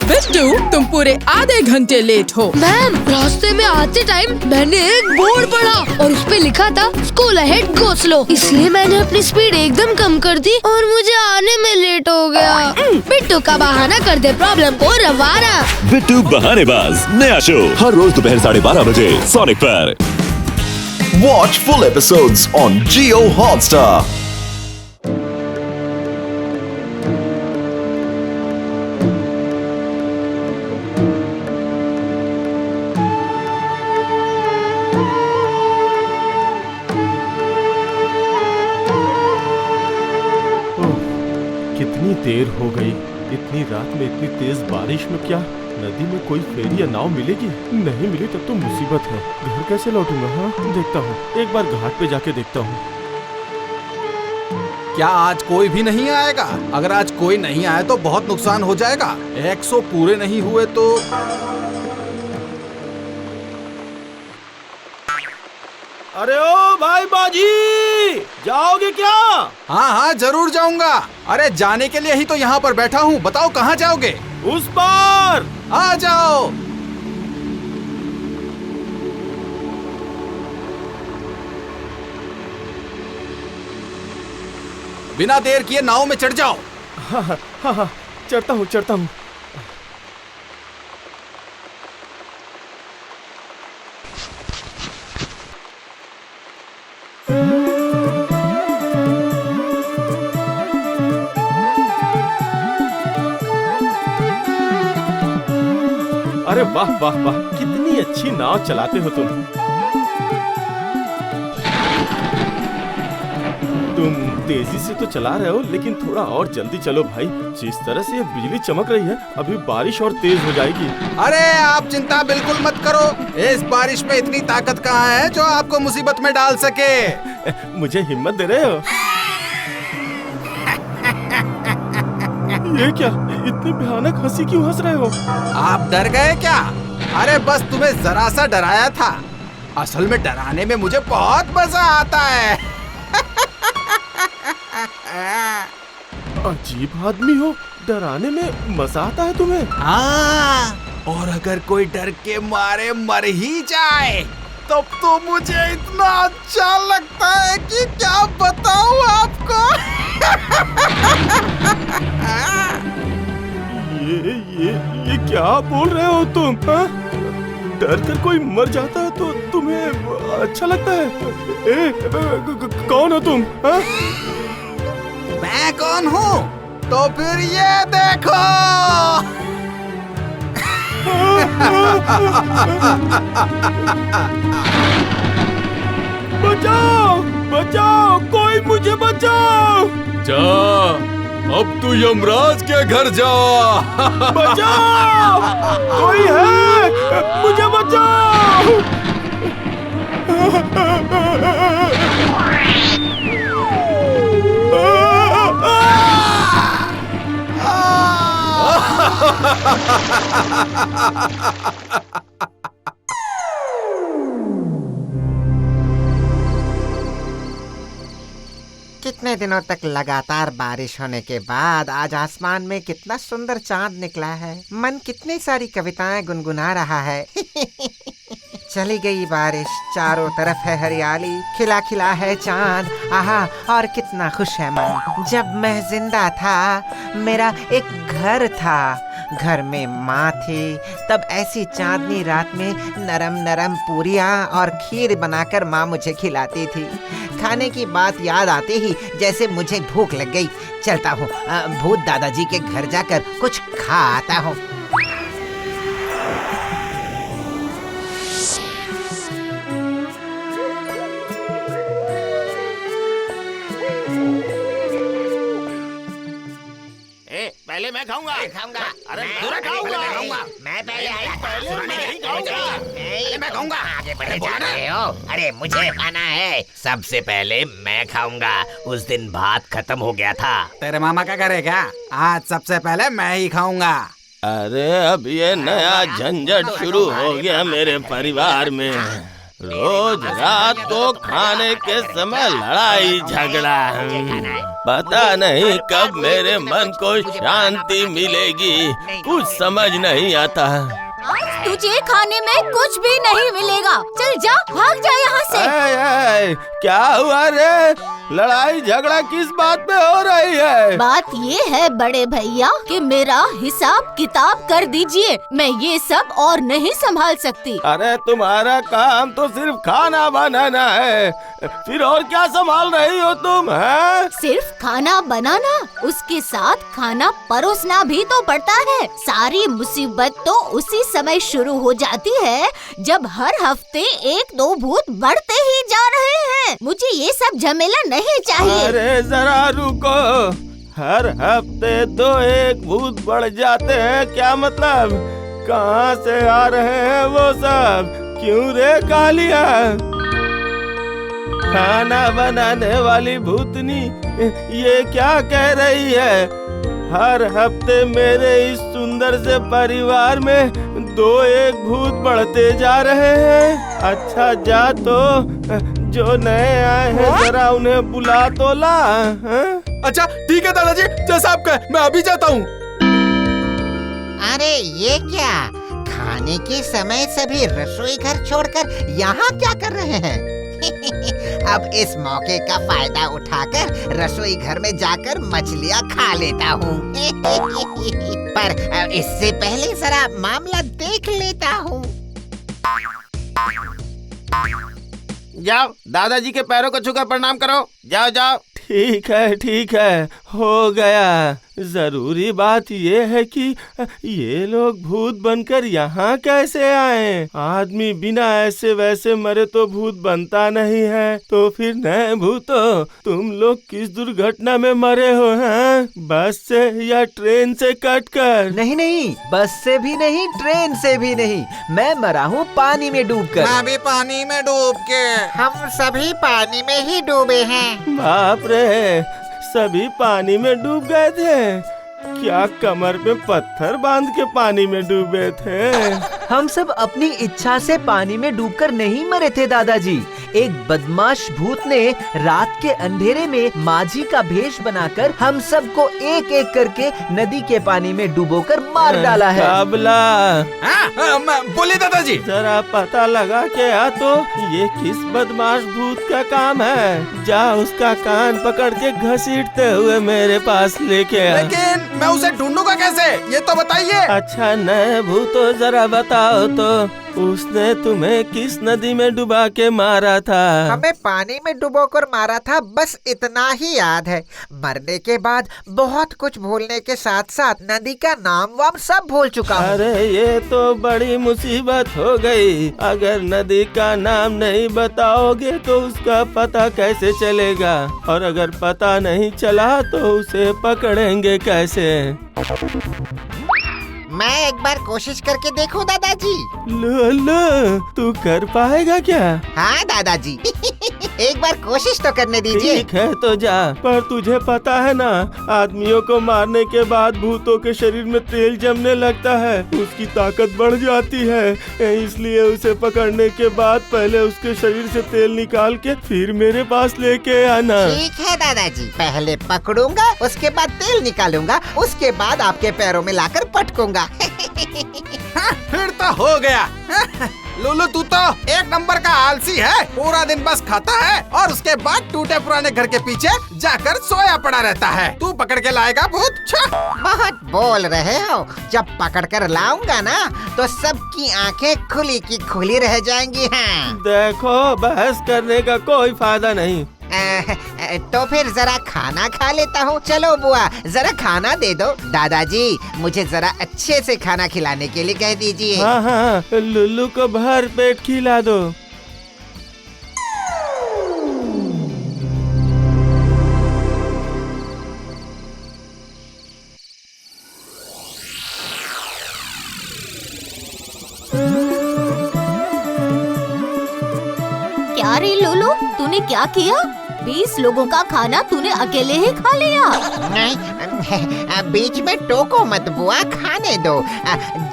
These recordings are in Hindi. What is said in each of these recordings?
बिट्टू, तुम पूरे आधे घंटे लेट हो। मैम, रास्ते में आते टाइम मैंने एक बोर्ड पढ़ा और उस पे लिखा था स्कूल अहेड गो स्लो, इसलिए मैंने अपनी स्पीड एकदम कम कर दी और मुझे आने में लेट हो गया। बिट्टू का बहाना कर दे प्रॉब्लम को रवाना। बिट्टू बहानेबाज नया शो हर रोज दोपहर 12:30 बजे सोनिक पर। Watch full episodes on Jio Hotstar. कितनी देर हो गई। इतनी रात में इतनी तेज बारिश में क्या नदी में कोई फेरी या नाव मिलेगी? नहीं मिली तब तो मुसीबत है। घर कैसे लौटूंगा? हाँ, देखता हूँ, एक बार घाट पे जाके देखता हूँ। क्या आज कोई भी नहीं आएगा? अगर आज कोई नहीं आया तो बहुत नुकसान हो जाएगा। 100 पूरे नहीं हुए तो। अरे ओ भाई बाजी, जाओगे क्या? हाँ हाँ जरूर जाऊंगा। अरे जाने के लिए ही तो यहाँ पर बैठा हूँ। बताओ कहाँ जाओगे? उस पार आ जाओ। बिना देर किए नाव में चढ़ जाओ। हाँ हाँ हाँ हाँ, चढ़ता हूँ चढ़ता हूँ। अरे वाह वाह वाह, कितनी अच्छी नाव चलाते हो तुम। तुम तेजी से तो चला रहे हो, लेकिन थोड़ा और जल्दी चलो भाई। जिस तरह से ये बिजली चमक रही है, अभी बारिश और तेज हो जाएगी। अरे आप चिंता बिल्कुल मत करो। इस बारिश में इतनी ताकत कहाँ है जो आपको मुसीबत में डाल सके। मुझे हिम्मत दे रहे हो? ये क्या, इतनी भयानक हंसी क्यों हंस रहे हो? आप डर गए क्या? अरे बस तुम्हें जरा सा डराया था। असल में डराने में मुझे बहुत मजा आता है। अजीब आदमी हो, डराने में मजा आता है तुम्हें? हाँ, और अगर कोई डर के मारे मर ही जाए तब तो मुझे इतना अच्छा लगता है कि क्या बताऊं आपको। ये क्या बोल रहे हो तुम? हाँ? डर कर कोई मर जाता है तो तुम्हें अच्छा लगता है? कौन हो तुम? हाँ? मैं कौन हूँ? तो फिर ये देखो। बचाओ बचाओ, कोई मुझे बचाओ। जा, अब तू यमराज के घर जा। बचाओ, कोई है? मुझे बचाओ। कितने दिनों तक लगातार बारिश होने के बाद आज आसमान में कितना सुंदर चांद निकला है। मन कितनी सारी कविताएं गुनगुना रहा है। चली गई बारिश, चारों तरफ है हरियाली, खिला खिला है चांद, आहा और कितना खुश है मन। जब मैं जिंदा था मेरा एक घर था, घर में माँ थी, तब ऐसी चांदनी रात में नरम नरम पूरियाँ और खीर बनाकर माँ मुझे खिलाती थी। खाने की बात याद आते ही जैसे मुझे भूख लग गई। चलता हूँ भूत दादाजी के घर जाकर कुछ खा आता हूँ। पहले मैं खाऊंगा। अरे मैं खाऊंगा। मैं पहले आया। मैं खाऊंगा। आगे बढ़े जा रहे हो? अरे मुझे खाना है। सबसे पहले मैं खाऊंगा। उस दिन भात खत्म हो गया था। तेरे मामा क्या करेगा? आज सबसे पहले मैं ही खाऊंगा। अरे अब ये नया झंझट शुरू हो गया मेरे परिवार में। रोज रात को खाने के समय लड़ाई झगड़ा। पता नहीं कब मेरे मन को शांति मिलेगी, कुछ समझ नहीं आता। आज तुझे खाने में कुछ भी नहीं मिलेगा। चल जा, भाग जा यहाँ से। क्या हुआ रे? लड़ाई झगड़ा किस बात पे हो रही है? बात ये है बड़े भैया कि मेरा हिसाब किताब कर दीजिए, मैं ये सब और नहीं संभाल सकती। अरे तुम्हारा काम तो सिर्फ खाना बनाना है, फिर और क्या संभाल रही हो तुम? हैं? सिर्फ खाना बनाना, उसके साथ खाना परोसना भी तो पड़ता है। सारी मुसीबत तो उसी समय शुरू हो जाती है जब हर हफ्ते 1-2 भूत बढ़ते ही जा रहे हैं। मुझे ये सब झमेला नहीं चाहिए। अरे जरा रुको, हर हफ्ते 2-1 भूत बढ़ जाते हैं, क्या मतलब? कहाँ से आ रहे हैं वो सब? क्यों रे कालिया? खाना बनाने वाली भूतनी ये क्या कह रही है? हर हफ्ते मेरे इस सुंदर से परिवार में 2-1 भूत बढ़ते जा रहे हैं। अच्छा जा तो, जो नए आए हैं जरा उन्हें बुला तो ला। अच्छा ठीक है दादाजी, जैसा आप कहें, मैं अभी जाता हूँ। अरे ये क्या, खाने के समय सभी रसोई घर छोड़कर यहाँ क्या कर रहे हैं? अब इस मौके का फायदा उठाकर रसोई घर में जाकर मछलियाँ खा लेता हूँ। पर इससे पहले जरा मामला देख लेता हूँ। जाओ, दादाजी के पैरों को छूकर प्रणाम करो। जाओ जाओ। ठीक है, हो गया। जरूरी बात ये है कि ये लोग भूत बनकर यहाँ कैसे आए? आदमी बिना ऐसे वैसे मरे तो भूत बनता नहीं है। तो फिर नए भूतो, तुम लोग किस दुर्घटना में मरे हो? हैं? बस से या ट्रेन से कटकर? नहीं, बस से भी नहीं, ट्रेन से भी नहीं, मैं मरा हूँ पानी में डूबकर। मैं भी पानी में डूब के। हम सभी पानी में ही डूबे हैं। बाप रे, सभी पानी में डूब गए थे? क्या कमर पे पत्थर बांध के पानी में डूबे थे? हम सब अपनी इच्छा से पानी में डूबकर नहीं मरे थे दादाजी। एक बदमाश भूत ने रात के अंधेरे में माझी का भेष बनाकर हम सबको एक एक करके नदी के पानी में डुबोकर मार डाला है। बोलिए दादाजी। जरा पता लगा के आ तो, ये किस बदमाश भूत का काम है? जा उसका कान पकड़ के घसीटते हुए मेरे पास लेके आ। लेकिन मैं उसे ढूंढूंगा कैसे, ये तो बताइए। अच्छा नए भूतो, जरा बताओ तो, उसने तुम्हें किस नदी में डुबा के मारा था? हमें पानी में डुबोकर मारा था, बस इतना ही याद है। मरने के बाद बहुत कुछ भूलने के साथ साथ नदी का नाम वाम सब भूल चुका हूँ। अरे ये तो बड़ी मुसीबत हो गई। अगर नदी का नाम नहीं बताओगे तो उसका पता कैसे चलेगा? और अगर पता नहीं चला तो उसे पकड़ेंगे कैसे? मैं एक बार कोशिश करके देखूं दादाजी। लो, तू कर पाएगा क्या? हाँ दादाजी, एक बार कोशिश तो करने दीजिए। ठीक है तो जा, पर तुझे पता है ना, आदमियों को मारने के बाद भूतों के शरीर में तेल जमने लगता है, उसकी ताकत बढ़ जाती है। इसलिए उसे पकड़ने के बाद पहले उसके शरीर से तेल निकाल के फिर मेरे पास लेके आना। ठीक है दादाजी, पहले पकड़ूंगा, उसके बाद तेल निकालूंगा, उसके बाद आपके पैरों में लाकर पटकूंगा। फिर तो हो गया। लुलु तू तो एक नंबर का आलसी है, पूरा दिन बस खाता है और उसके बाद टूटे पुराने घर के पीछे जाकर सोया पड़ा रहता है। तू पकड़ के लाएगा भूत? बहुत बोल रहे हो, जब पकड़ कर लाऊंगा ना तो सबकी आंखें खुली की खुली रह जाएंगी। हाँ। देखो, बहस करने का कोई फायदा नहीं। तो फिर जरा खाना खा लेता हूँ। चलो बुआ, जरा खाना दे दो। दादाजी, मुझे जरा अच्छे से खाना खिलाने के लिए कह दीजिए। हाँ, लुल्लू को भर पेट खिला दो। क्या रे लुलु, तूने क्या किया? 20 लोगों का खाना तूने अकेले ही खा लिया। नहीं, बीच में टोको मत बुआ, खाने दो।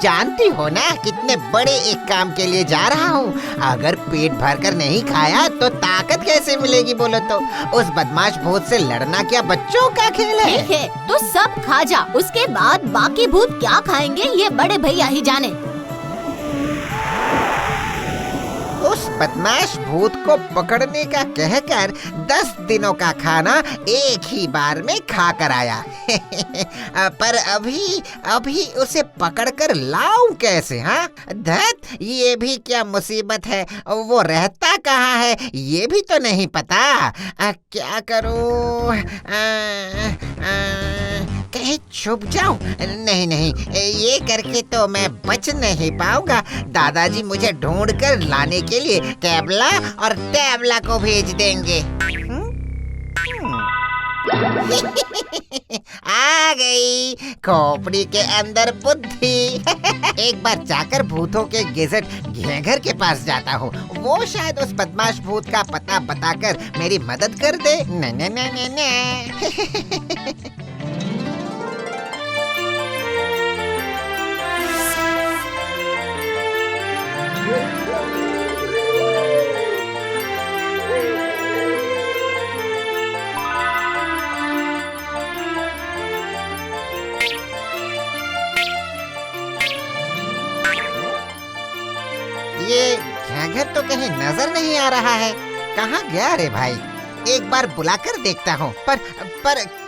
जानती हो ना कितने बड़े एक काम के लिए जा रहा हूँ। अगर पेट भरकर नहीं खाया तो ताकत कैसे मिलेगी बोलो तो। उस बदमाश भूत से लड़ना क्या बच्चों का खेल है? ठीक है, तो सब खा जा, उसके बाद बाकी भूत क्या खाएंगे ये बड़े भैया ही जाने। उस बदमाश भूत को पकड़ने का कहकर 10 दिनों का खाना एक ही बार में खा कर आया। पर अभी उसे पकड़कर लाऊं कैसे? हाँ, धत, ये भी क्या मुसीबत है। वो रहता कहाँ है ये भी तो नहीं पता। क्या करूं? कहीं छुप जाऊं? नहीं, ये करके तो मैं बच नहीं पाऊंगा। दादाजी मुझे ढूंढकर लाने के लिए कैबला और टैबला को भेज देंगे। आ गई खोपड़ी के अंदर बुद्धि। एक बार जाकर भूतों के गेजेट घेंघर के पास जाता हूँ। वो शायद उस बदमाश भूत का पता बताकर मेरी मदद कर दे। ये घेंघर तो कहीं नजर नहीं आ रहा है। कहाँ गया रे भाई? एक बार बुलाकर देखता हूँ। पर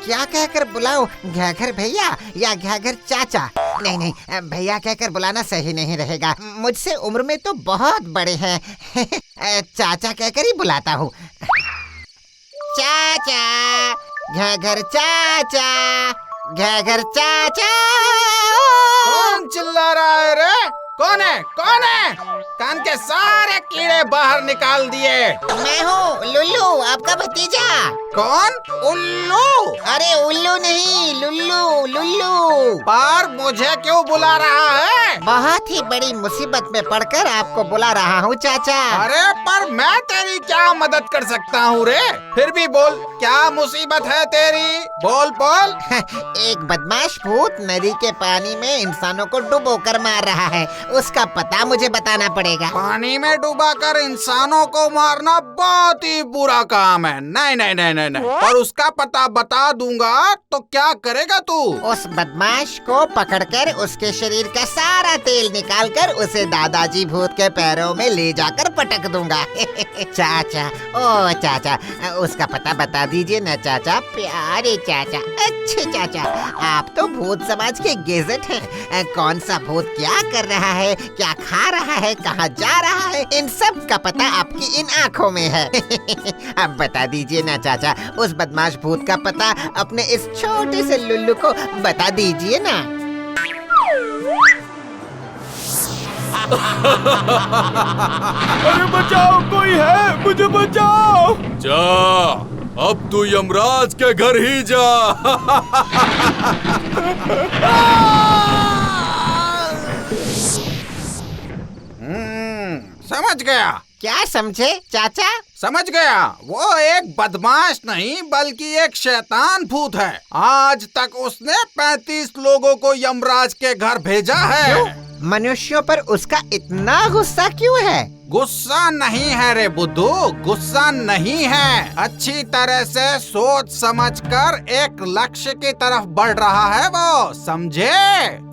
क्या कहकर बुलाऊं? घेंघर भैया या घेंघर चाचा? नहीं, भैया कहकर बुलाना सही नहीं रहेगा। मुझसे उम्र में तो बहुत बड़े हैं। चाचा कहकर ही बुलाता हूँ। चाचा, घेंघर चाचा, घेंघर चाचा। कौन चिल्ला रहा है रे? कौन है? कान के सारे कीड़े बाहर निकाल दिए। मैं हूँ लुल्लू, आपका भतीजा। कौन? उल्लू? अरे उल्लू नहीं, लुल्लू। पर मुझे क्यों बुला रहा है? बहुत ही बड़ी मुसीबत में पड़कर आपको बुला रहा हूँ चाचा। अरे पर मैं तेरी क्या मदद कर सकता हूँ रे? फिर भी बोल, क्या मुसीबत है तेरी? बोल। एक बदमाश भूत नदी के पानी में इंसानों को डुबो कर मार रहा है। उसका पता मुझे बताना पड़ेगा। पानी में डुबाकर इंसानों को मारना बहुत ही बुरा काम है। नहीं। और उसका पता बता दूंगा तो क्या करेगा तू? उस बदमाश को पकड़कर उसके शरीर का सारा तेल निकालकर उसे दादाजी भूत के पैरों में ले जाकर पटक दूंगा। चाचा, ओ चाचा, उसका पता बता दीजिए न चाचा, प्यारे चाचा, अच्छे चाचा। आप तो भूत समाज के गेजेट हैं। कौन सा भूत क्या कर रहा है, क्या खा रहा है, कहाँ जा रहा है, इन सब का पता आपकी इन आँखों में है। अब बता दीजिए ना चाचा, उस बदमाश भूत का पता अपने इस छोटे से लुल्लू को बता दीजिए ना। अरे बचाओ, कोई है, मुझे बचाओ। जा, अब तू यमराज के घर ही जा। समझ गया। क्या समझे चाचा? समझ गया, वो एक बदमाश नहीं बल्कि एक शैतान भूत है। आज तक उसने 35 लोगों को यमराज के घर भेजा है। मनुष्यों पर उसका इतना गुस्सा क्यों है? गुस्सा नहीं है रे बुद्धू, गुस्सा नहीं है। अच्छी तरह से सोच समझकर एक लक्ष्य की तरफ बढ़ रहा है वो, समझे?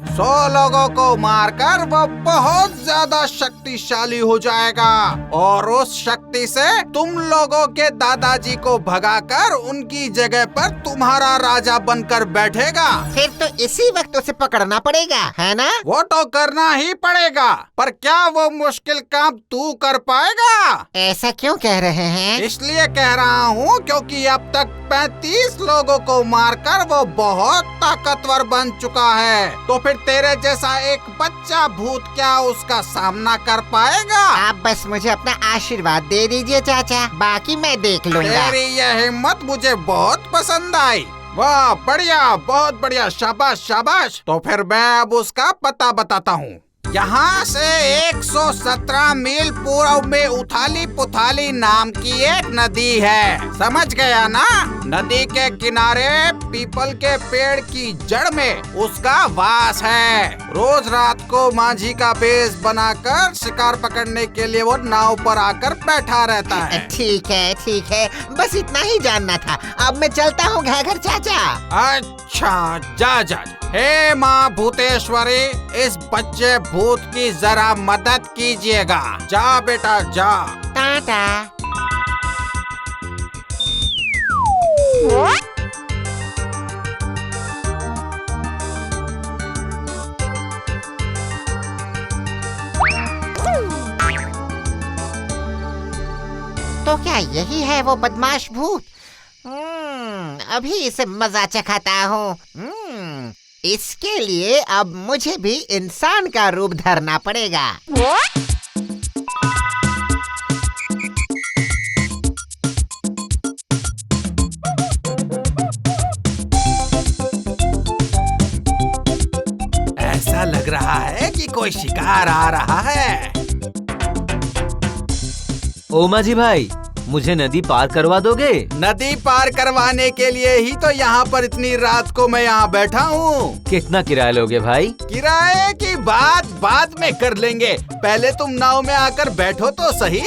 100 लोगों को मारकर वो बहुत ज्यादा शक्तिशाली हो जाएगा और उस शक्ति से तुम लोगों के दादाजी को भगाकर उनकी जगह पर तुम्हारा राजा बनकर बैठेगा। फिर तो इसी वक्त उसे पकड़ना पड़ेगा, है ना? वो तो करना ही पड़ेगा, पर क्या वो मुश्किल काम तू कर पाएगा? ऐसा क्यों कह रहे हैं? इसलिए कह रहा हूँ क्योंकि अब तक 35 लोगों को मारकर वो बहुत ताकतवर बन चुका है। तो फिर तेरे जैसा एक बच्चा भूत क्या उसका सामना कर पाएगा? आप बस मुझे अपना आशीर्वाद दे दीजिए चाचा, बाकी मैं देख लूँगा। तेरी यह हिम्मत मुझे बहुत पसंद आई। वाह, बढ़िया, बहुत बढ़िया, शाबाश शाबाश। तो फिर मैं अब उसका पता बताता हूँ। यहाँ से 117 मील पूर्व में उथाली पुथाली नाम की एक नदी है, समझ गया ना? नदी के किनारे पीपल के पेड़ की जड़ में उसका वास है। रोज रात को माझी का भेष बनाकर शिकार पकड़ने के लिए वो नाव पर आकर बैठा रहता है। ठीक है, बस इतना ही जानना था। अब मैं चलता हूँ घाघर चाचा। अच्छा, जा। हे माँ भूतेश्वरी, इस बच्चे भूत की जरा मदद कीजिएगा। जा बेटा जा। टाटा। तो क्या यही है वो बदमाश भूत? अभी इसे मजा चखाता हूँ। इसके लिए अब मुझे भी इंसान का रूप धरना पड़ेगा। ऐसा लग रहा है कि कोई शिकार आ रहा है। ओ माझी भाई, मुझे नदी पार करवा दोगे? नदी पार करवाने के लिए ही तो यहाँ पर इतनी रात को मैं यहाँ बैठा हूँ। कितना किराया लोगे भाई? किराए की बात बाद में कर लेंगे, पहले तुम नाव में आकर बैठो तो सही।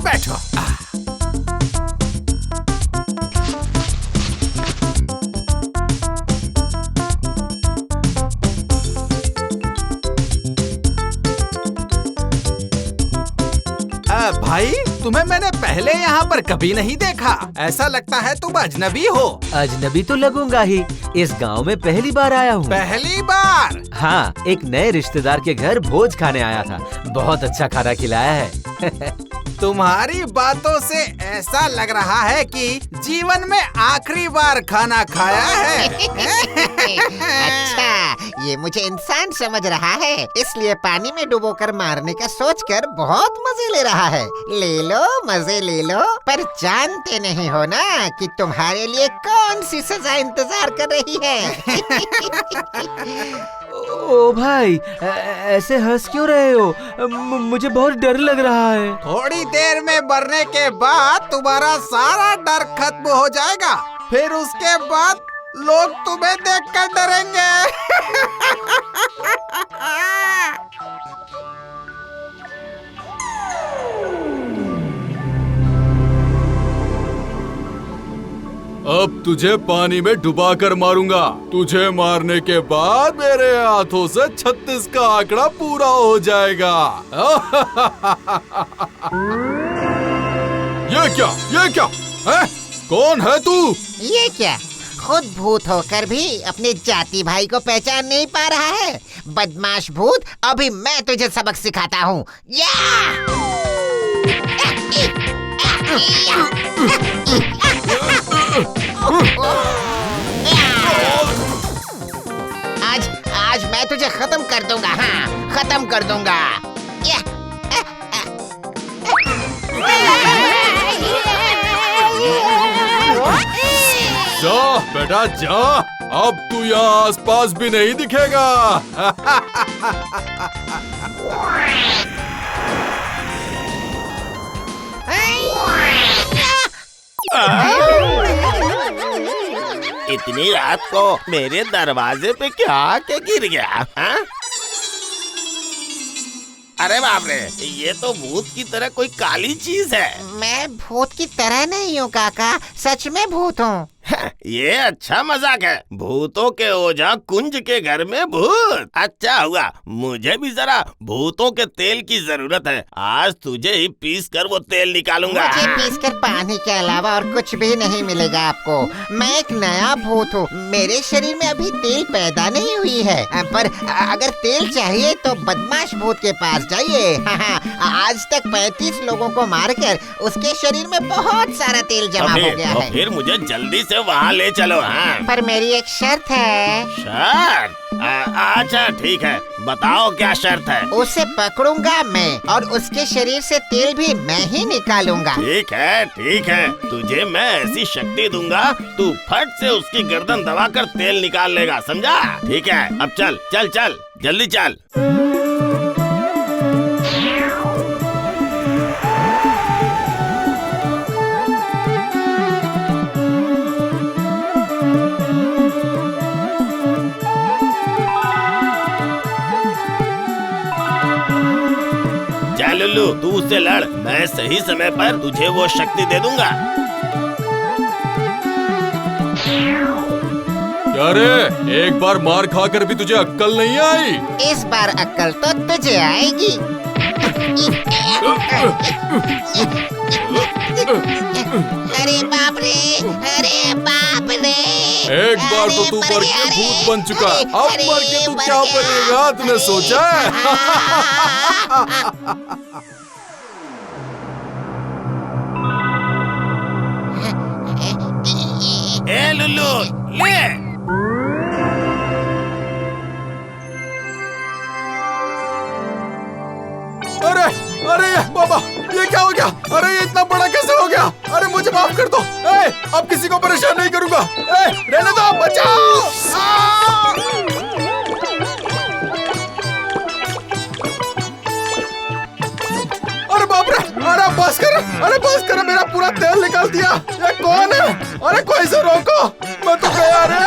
बैठो। भाई, तुम्हें मैंने पहले यहाँ पर कभी नहीं देखा। ऐसा लगता है तुम अजनबी हो। अजनबी तो लगूंगा ही, इस गांव में पहली बार आया हूँ। पहली बार? हाँ, एक नए रिश्तेदार के घर भोज खाने आया था। बहुत अच्छा खाना खिलाया है। तुम्हारी बातों से ऐसा लग रहा है कि जीवन में आखिरी बार खाना खाया है। अच्छा, ये मुझे इंसान समझ रहा है, इसलिए पानी में डुबोकर मारने का सोचकर बहुत मजे ले रहा है। ले लो, मजे ले लो, पर जानते नहीं हो ना कि तुम्हारे लिए कौन सी सजा इंतजार कर रही है। ओ भाई, ऐसे हंस क्यों रहे हो? मुझे बहुत डर लग रहा है। थोड़ी देर में मरने के बाद तुम्हारा सारा डर खत्म हो जाएगा, फिर उसके बाद लोग तुम्हें देखकर डरेंगे। अब तुझे पानी में डुबा कर मारूंगा। तुझे मारने के बाद मेरे हाथों से 36 का आंकड़ा पूरा हो जाएगा। ये क्या है? कौन है तू? ये क्या, खुद भूत होकर भी अपने जाति भाई को पहचान नहीं पा रहा है? बदमाश भूत, अभी मैं तुझे सबक सिखाता हूँ। आज मैं तुझे खत्म कर दूंगा। हाँ, खत्म कर दूंगा। जा बेटा जा, अब तू यहाँ आसपास भी नहीं दिखेगा। इतनी रात को मेरे दरवाजे पे क्या आके गिर गया? हाँ? अरे बाप रे, ये तो भूत की तरह कोई काली चीज है। मैं भूत की तरह नहीं हूँ काका, सच में भूत हूँ। ये अच्छा मजाक है। भूतों के ओझा कुंज के घर में भूत। अच्छा हुआ, मुझे भी जरा भूतों के तेल की जरूरत है। आज तुझे ही पीस कर वो तेल निकालूंगा। मुझे पीस कर पानी के अलावा और कुछ भी नहीं मिलेगा आपको। मैं एक नया भूत हूँ, मेरे शरीर में अभी तेल पैदा नहीं हुई है। पर अगर तेल चाहिए तो बदमाश भूत के पास जाइए। आज तक 35 लोगों को मारकर उसके शरीर में बहुत सारा तेल जमा हो गया है। फिर मुझे जल्दी से वहाँ ले चलो। हाँ, पर मेरी एक शर्त है। शर्त? अच्छा ठीक है, बताओ क्या शर्त है। उसे पकड़ूंगा मैं और उसके शरीर से तेल भी मैं ही निकालूंगा। ठीक है, तुझे मैं ऐसी शक्ति दूंगा, तू फट से उसकी गर्दन दबाकर तेल निकाल लेगा, समझा? ठीक है, अब चल चल चल, जल्दी चल। लुल्लू, तू उससे लड़, मैं सही समय पर तुझे वो शक्ति दे दूंगा। क्या रे, एक बार मार खाकर भी तुझे अक्कल नहीं आई? इस बार अक्कल तो तुझे आएगी। अरे बाप रे, अरे बाप रे। एक बार तो तू मर के भूत बन चुका, अब मर के तू क्या बनेगा, तूने सोचा है? ए लुल्लू, ले। अरे अरे बाबा, ये क्या हो गया? अरे ये इतना बड़ा कैसे हो गया? अरे मुझे माफ कर दो। अब किसी को परेशान नहीं करूंगा। रहने दो, बचाओ। अरे बाप रे, अरे बस कर, मेरा पूरा तेल निकाल दिया। ये कौन है? अरे कोई से रोको, मैं तो गया रे।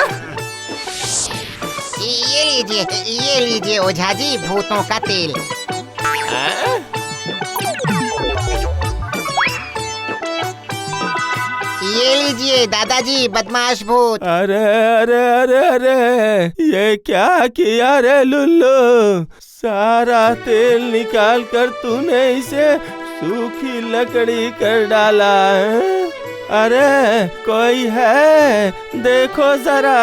ये लीजिए ओझा जी, भूतों का तेल। ये लीजिए दादाजी, बदमाश भूत। अरे अरे अरे अरे, ये क्या किया रे लुल्लू? सारा तेल निकाल कर तूने इसे सूखी लकड़ी कर डाला है। अरे कोई है? देखो जरा,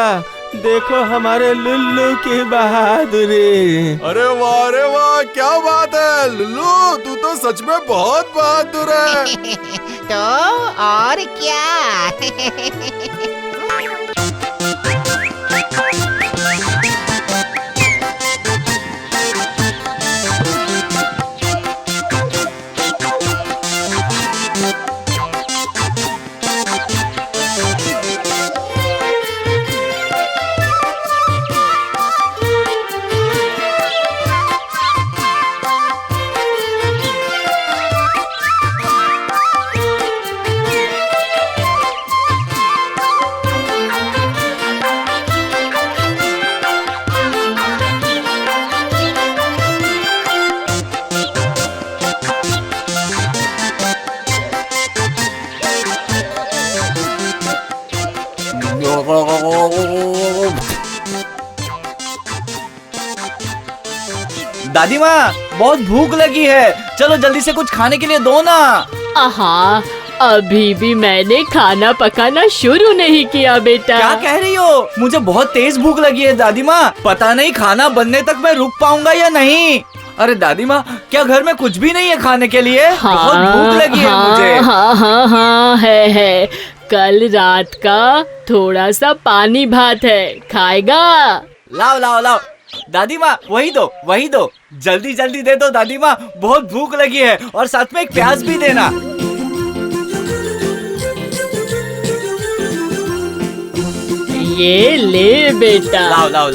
देखो हमारे लुल्लू की बहादुरी। अरे वाह, क्या बात है लुल्लू, तू तो सच में बहुत बहादुर है। तो और क्या? दादी माँ, बहुत भूख लगी है, चलो जल्दी से कुछ खाने के लिए दो ना। आहा, अभी भी मैंने खाना पकाना शुरू नहीं किया बेटा। क्या कह रही हो? मुझे बहुत तेज भूख लगी है दादी माँ, पता नहीं खाना बनने तक मैं रुक पाऊंगा या नहीं। अरे दादी माँ, क्या घर में कुछ भी नहीं है खाने के लिए? हाँ, बहुत भूख लगी है मुझे। हाँ, है। कल रात का थोड़ा सा पानी भात है, खाएगा? लाओ दादी माँ, वही दो, जल्दी दे दो दादी माँ, बहुत भूख लगी है, और साथ में एक प्याज भी देना। ये ले बेटा। लाओ।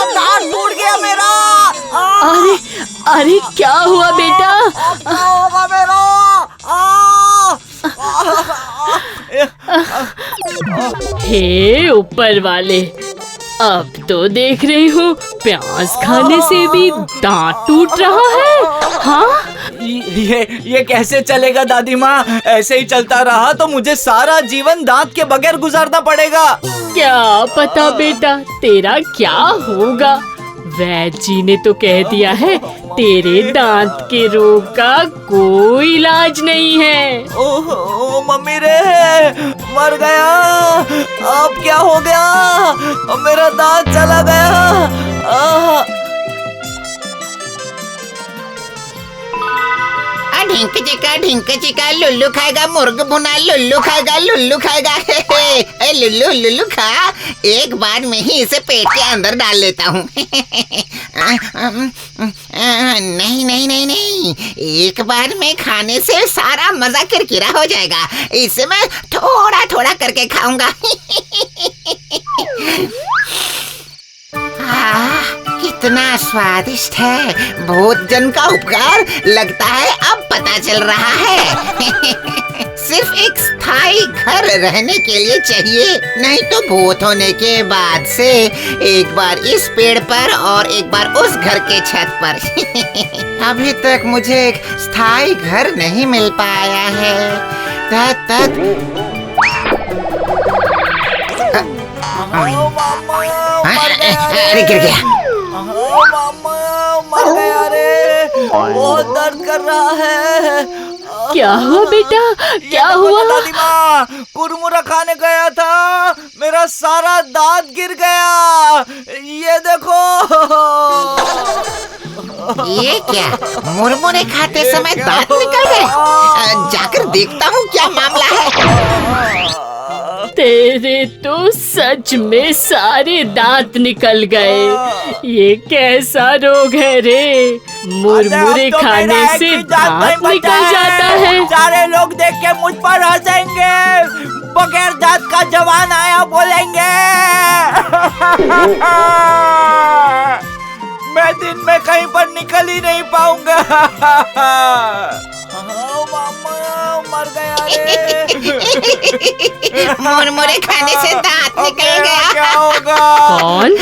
दांत टूट गया मेरा। अरे क्या हुआ बेटा? क्या होगा मेरा? हे ऊपर वाले, अब तो देख रही हूँ प्याज खाने से भी दांत टूट रहा है। हाँ, ये कैसे चलेगा दादी माँ? ऐसे ही चलता रहा तो मुझे सारा जीवन दांत के बगैर गुजारना पड़ेगा। क्या पता बेटा तेरा क्या होगा। वैद्य जी ने तो कह दिया है तेरे दांत के रोग का कोई इलाज नहीं है। ओह मम्मी रे, मर गया। अब क्या हो गया? अब मेरा दांत चला गया। ढिंक चिका लुल्लू खाएगा मुर्ग भुना, लुल्लू खाएगा लुल्लू खाएगा। ए लुल्लू लुल्लू खा, एक बार में ही इसे पेट के अंदर डाल लेता हूँ। नहीं नहीं नहीं नहीं, एक बार में खाने से सारा मजा किरकिरा हो जाएगा, इसे मैं थोड़ा थोड़ा करके खाऊंगा। कितना स्वादिष्ट है, भोजन का उपकार लगता है अब पता चल रहा है। सिर्फ एक स्थायी घर रहने के लिए चाहिए, नहीं तो भूत होने के बाद से एक बार इस पेड़ पर और एक बार उस घर के छत पर। अभी तक मुझे एक स्थायी घर नहीं मिल पाया है। अरे गिर गया। मर गया रे, बहुत दर्द कर रहा है। क्या हुआ बेटा, क्या हुआ? दादी माँ, कुरमुरा खाने गया था, मेरा सारा दांत गिर गया, ये देखो। ये क्या, मुरमुरे खाते समय दांत निकल गए? जाकर देखता हूँ क्या मामला है। तेरे तो सच में सारे दांत निकल गए। ये कैसा रोग है रे? मुरमुरे खाने से दांत निकल जाता है। सारे लोग देख के मुझ पर हंसेंगे, बगैर दांत का जवान आया बोलेंगे। मैं दिन में कहीं पर निकल ही नहीं पाऊंगा। मर गया रे। मुरमुरे खाने से दांत निकल गया। क्या होगा? कौन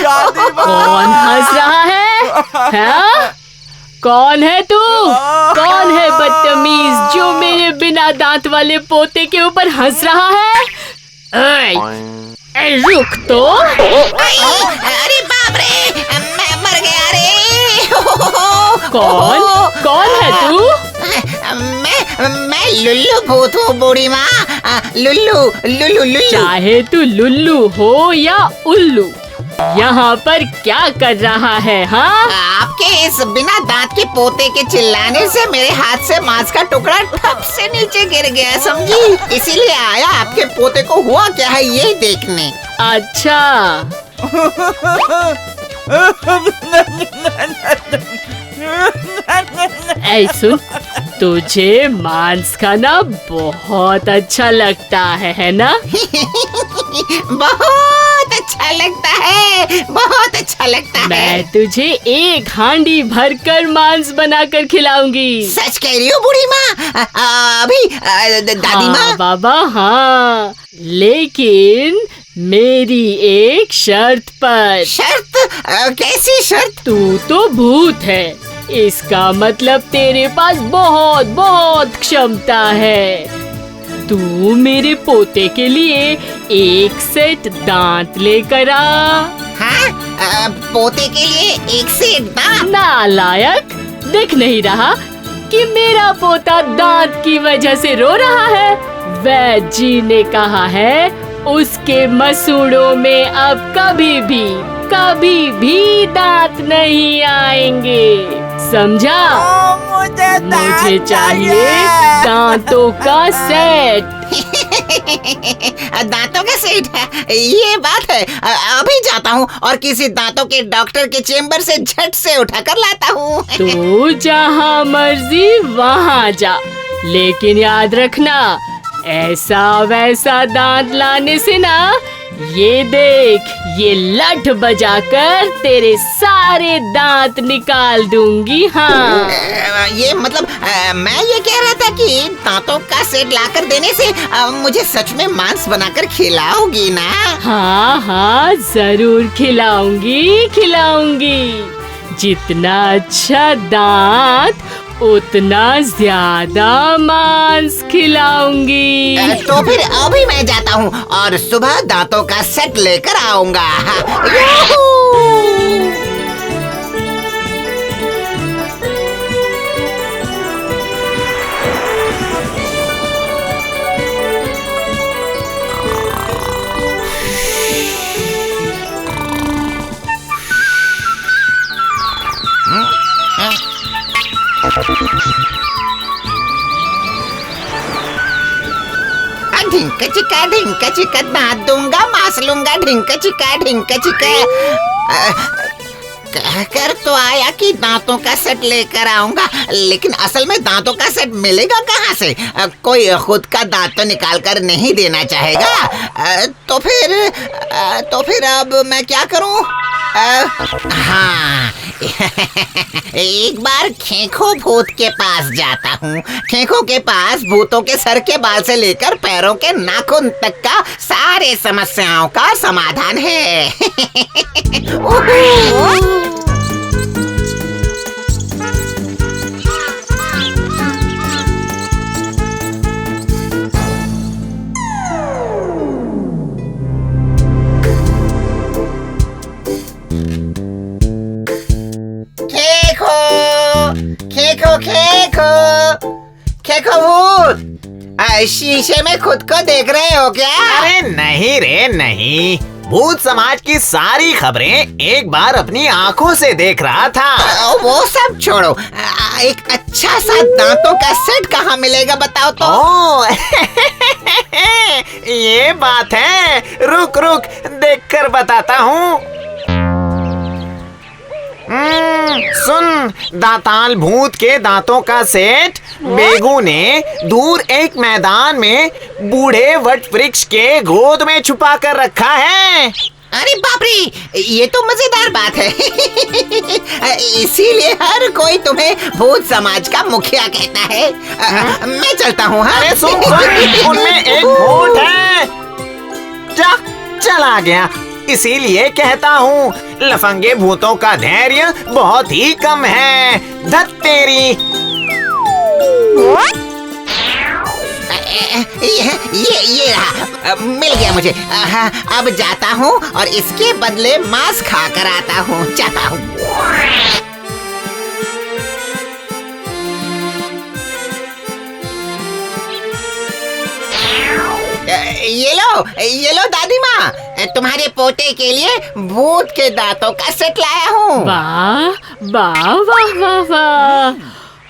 हंस रहा है? हाँ? कौन है तू? कौन है बदतमीज जो मेरे बिना दांत वाले पोते के ऊपर हंस रहा है? रुक तो। अरे बाप रे, मैं मर गया रे। कौन है तू? मैं लुल्लू भूत हूँ बूढ़ी माँ। लुल्लू। चाहे तू लुल्लू हो या उल्लू, यहाँ पर क्या कर रहा है? हाँ, आपके इस बिना दांत के पोते के चिल्लाने से मेरे हाथ से मांस का टुकड़ा ठप से नीचे गिर गया, समझी? इसीलिए आया आपके पोते को हुआ क्या है ये देखने। अच्छा। ऐ सुन, तुझे मांस खाना बहुत अच्छा लगता है ना? बहुत अच्छा लगता है, बहुत अच्छा लगता है। मैं तुझे एक हांडी भरकर मांस बनाकर खिलाऊंगी। सच कह रही हो बूढ़ी माँ? अभी दादी माँ? हाँ बाबा हाँ, लेकिन मेरी एक शर्त पर। शर्त? कैसी शर्त? तू तो भूत है, इसका मतलब तेरे पास बहुत बहुत क्षमता है। तू मेरे पोते के लिए एक सेट दांत लेकर आ। हाँ? पोते के लिए एक सेट दांत? नालायक, दिख नहीं रहा कि मेरा पोता दांत की वजह से रो रहा है? वैद्य जी ने कहा है उसके मसूड़ों में अब कभी भी दांत नहीं आएंगे, समझा? मुझे चाहिए दांतों का सेट। दांतों का सेट है, ये बात है। अभी जाता हूँ और किसी दांतों के डॉक्टर के चेम्बर से झट से उठा कर लाता हूँ। तू जहाँ मर्जी वहाँ जा, लेकिन याद रखना ऐसा वैसा दांत लाने से ना, ये देख, ये लठ बजाकर तेरे सारे दांत निकाल दूंगी। हाँ, ये मतलब मैं ये कह रहा था कि दांतों का सेट लाकर देने से मुझे सच में मांस बनाकर खिलाओगी ना? हाँ हाँ, जरूर खिलाऊंगी। जितना अच्छा दांत उतना ज्यादा मांस खिलाऊंगी। तो फिर अभी मैं जाता हूँ और सुबह दांतों का सेट लेकर आऊंगा। ढिंक चिका दांत दूंगा, मांस लूंगा, ढिंक चिका। कहकर तो आया कि दांतों का सेट लेकर आऊंगा, लेकिन असल में दांतों का सेट मिलेगा कहाँ से? कोई खुद का दांत तो निकाल कर नहीं देना चाहेगा। तो फिर अब मैं क्या करूं? हाँ एक बार खेखो भूत के पास जाता हूँ। खेखो के पास भूतों के सर के बाल से लेकर पैरों के नाखून तक का सारे समस्याओं का समाधान है। खेखो भूत, शीशे में खुद को देख रहे हो क्या? अरे नहीं रे नहीं, भूत समाज की सारी खबरें एक बार अपनी आंखों से देख रहा था। वो सब छोड़ो, एक अच्छा सा दांतों का सेट कहाँ मिलेगा बताओ तो? ये बात है, रुक देखकर बताता हूँ। सुन, दाताल भूत के दांतों का सेट बेगू ने दूर एक मैदान में बूढ़े वट वृक्ष के गोद में छुपा कर रखा है। अरे बाप रे, ये तो मजेदार बात है। इसीलिए हर कोई तुम्हें भूत समाज का मुखिया कहता है। मैं चलता हूँ। अरे सुन, उनमें एक भूत है। चला गया। इसीलिए कहता हूँ, लफंगे भूतों का धैर्य बहुत ही कम है। धत तेरी। ये रहा, मिल गया मुझे। अब जाता हूँ और इसके बदले मांस खा कर आता हूँ। जाता हूँ। ये लो दादी माँ, तुम्हारे पोते के लिए भूत के दांतों का सेट लाया हूँ। वाह वाह वाह वाह वाह,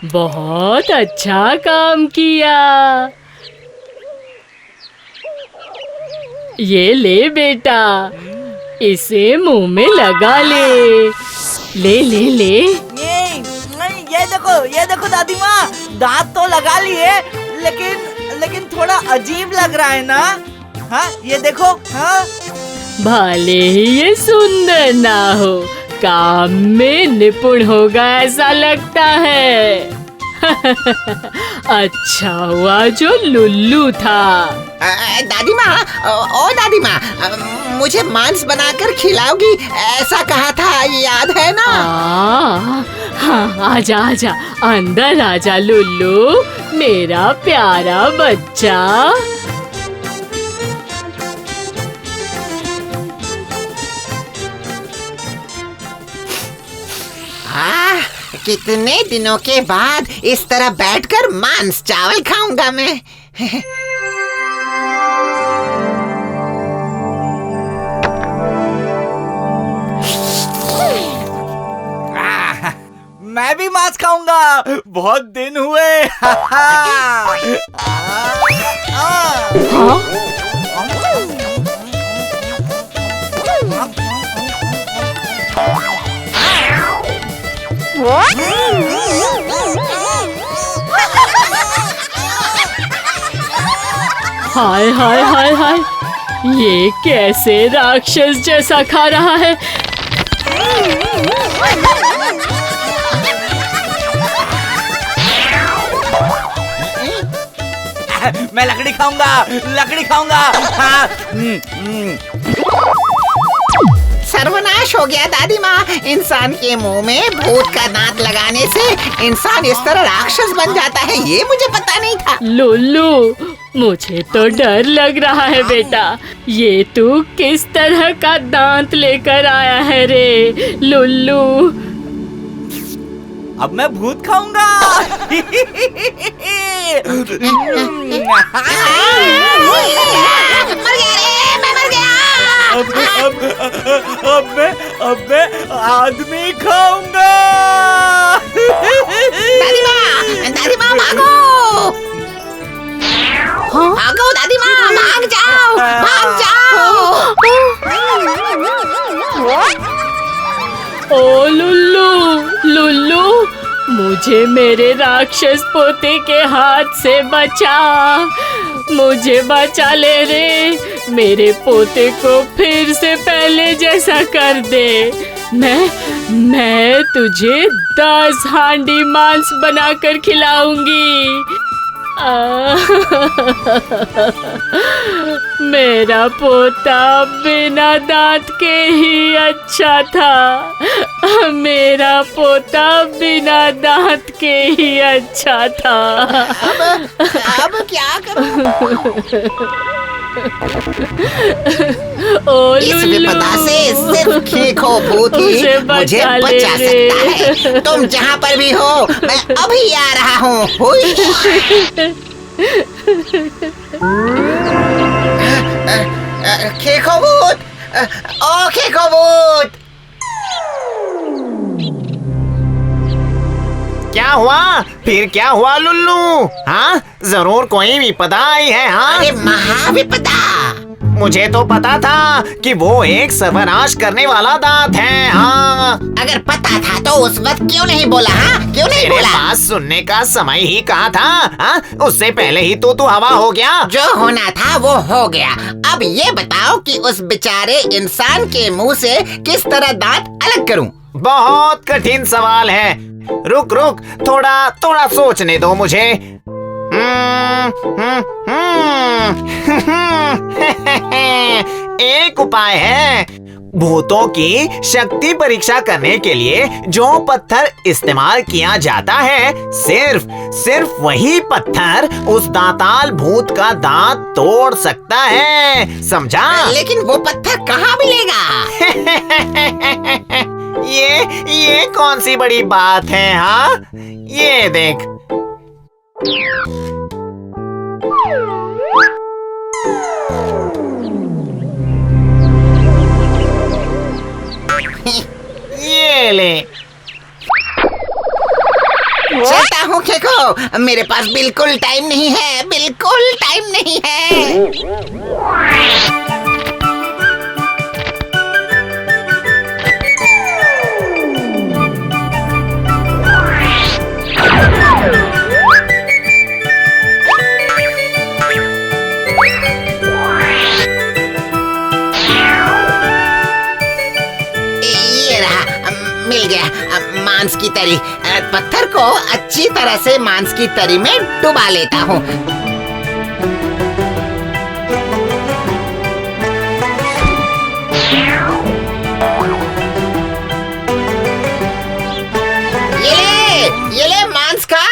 बहुत अच्छा काम किया। ये ले बेटा, इसे मुंह में लगा ले। ले। ये देखो दादी माँ, दांत तो लगा लिए, लेकिन थोड़ा अजीब लग रहा है ना? हाँ ये देखो। हाँ भले ही ये सुंदर ना हो, काम में निपुण होगा ऐसा लगता है। अच्छा हुआ जो लुल्लू था। दादी माँ, मुझे मांस बनाकर खिलाओगी ऐसा कहा था, याद है ना? हाँ, आजा अंदर आजा लुल्लू, मेरा प्यारा बच्चा। कितने दिनों के बाद इस तरह बैठकर मांस चावल खाऊंगा मैं। मैं भी मांस खाऊंगा, बहुत दिन हुए। हाय हाय हाय हाय, ये कैसे राक्षस जैसा खा रहा है। मैं लकड़ी खाऊंगा। हाँ। सर्वनाश हो गया दादी माँ, इंसान के मुंह में भूत का दांत लगाने से इंसान इस तरह राक्षस बन जाता है, ये मुझे पता नहीं था। लुल्लू, मुझे तो डर लग रहा है बेटा, ये तू किस तरह का दांत लेकर आया है रे लुल्लू? अब मैं भूत खाऊंगा। अब मैं आदमी खाऊंगा। दादी माँ भागो। भागो दादी माँ, भागो। मुझे मेरे राक्षस पोते के हाथ से बचा। मुझे बचा ले रे, मेरे पोते को फिर से पहले जैसा कर दे। मैं तुझे 10 हांडी मांस बनाकर खिलाऊंगी। मेरा पोता बिना दांत के ही अच्छा था। मेरा पोता बिना दांत के ही अच्छा था। अब क्या करूं? इस विपदा से सिर्फ खेखो भूत ही मुझे बचा सकता है। तुम जहाँ पर भी हो, मैं अभी आ रहा हूँ। खेखो भूत, ओ खेखो भूत, क्या हुआ? फिर क्या हुआ लुल्लू? हाँ, जरूर कोई विपदा आई है। हाँ, अरे महाविपदा। मुझे तो पता था कि वो एक सर्वनाश करने वाला दांत है। हाँ, अगर पता था तो उस वक्त क्यों नहीं बोला? हाँ, क्यों नहीं बोला? पास सुनने का समय ही कहा था। हाँ, उससे पहले ही तो तू हवा हो गया। जो होना था वो हो गया। अब ये बताओ कि उस बेचारे इंसान के मुंह से किस तरह दांत अलग करूं? बहुत कठिन सवाल है। रुक रुक, थोड़ा सोचने दो मुझे। एक उपाय है। भूतों की शक्ति परीक्षा करने के लिए जो पत्थर इस्तेमाल किया जाता है, सिर्फ वही पत्थर उस दांताल भूत का दांत तोड़ सकता है। समझा? लेकिन वो पत्थर कहाँ मिलेगा? ये कौन सी बड़ी बात है? हाँ, ये देख। ये ले। चलता हूँ खेको, मेरे पास बिल्कुल टाइम नहीं है, बिल्कुल टाइम नहीं है। मिल गया मांस की तरी। पत्थर को अच्छी तरह से मांस की तरी में डुबा लेता हूँ। ये ले मांस खा।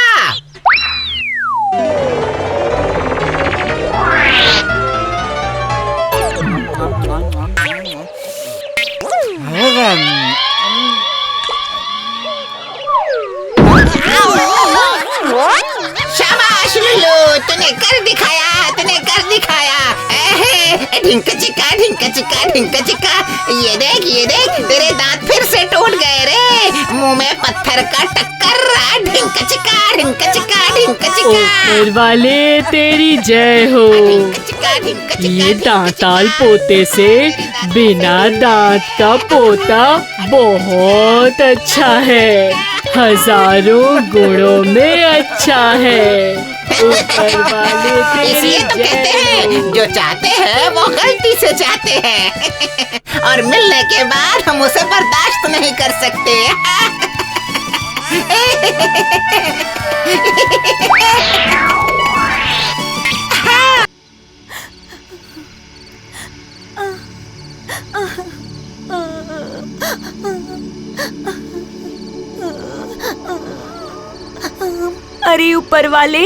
शाबाश लुल्लू, तूने कर दिखाया। ढिंका चिक्का। ये देख, तेरे दांत फिर से टूट गए रे। मुंह में पत्थर का टक्कर। ढिंका चिक्का। ऊपर वाले तेरी जय हो। ये दांताल पोते से बिना दांत का पोता बहुत अच्छा है, हजारों गुणों में अच्छा है। ऊपर वाले तेरी कहते हैं, जो चाहते हैं वो गलती से चाहते हैं और मिलने के बाद हम उसे बर्दाश्त नहीं कर सकते। अरे ऊपर वाले,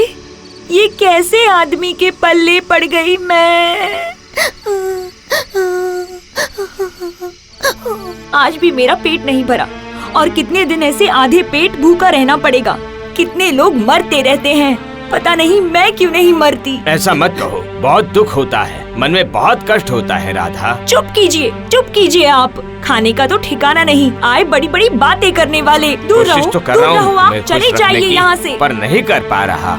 ये कैसे आदमी के पल्ले पड़ गई मैं। आज भी मेरा पेट नहीं भरा और कितने दिन ऐसे आधे पेट भूखा रहना पड़ेगा। कितने लोग मरते रहते हैं, पता नहीं मैं क्यों नहीं मरती। ऐसा मत कहो, बहुत दुख होता है, मन में बहुत कष्ट होता है राधा। चुप कीजिए आप। खाने का तो ठिकाना नहीं, आए बड़ी बड़ी बातें करने वाले। दूर रहो आप, चले जाइए यहाँ से। पर नहीं कर पा रहा।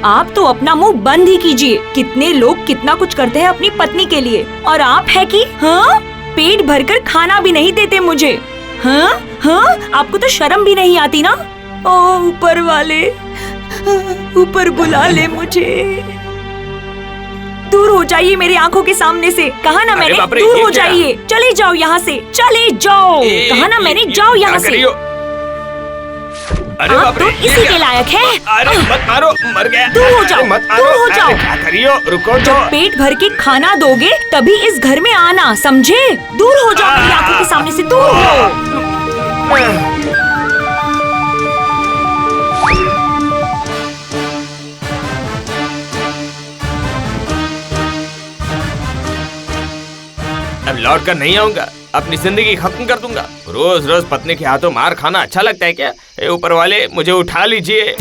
आप तो अपना मुंह बंद ही कीजिए। कितने लोग कितना कुछ करते हैं अपनी पत्नी के लिए, और आप है कि हाँ, पेट भरकर खाना भी नहीं देते मुझे। हाँ, आपको तो शर्म भी नहीं आती ना। ओ ऊपर वाले, ऊपर बुला ले मुझे। दूर हो जाइए मेरी आंखों के सामने से। कहा ना मैंने, दूर हो जाइए। चले जाओ यहाँ से, चले जाओ। कहा ना मैंने, जाओ यहाँ से। अरे आप तो इसी के लायक है। अरे मत मारो, मर गया। दूर हो जाओ, दूर हो जाओ। क्या करियो, रुको तो। जब पेट भर के खाना दोगे तभी इस घर में आना, समझे? दूर हो जाओ मेरी आंखों के सामने से, दूर हो। अब लौट कर नहीं आऊंगा, अपनी जिंदगी खत्म कर दूंगा। रोज रोज पत्नी के हाथों मार खाना अच्छा लगता है क्या? ए ऊपर वाले, मुझे उठा लीजिए।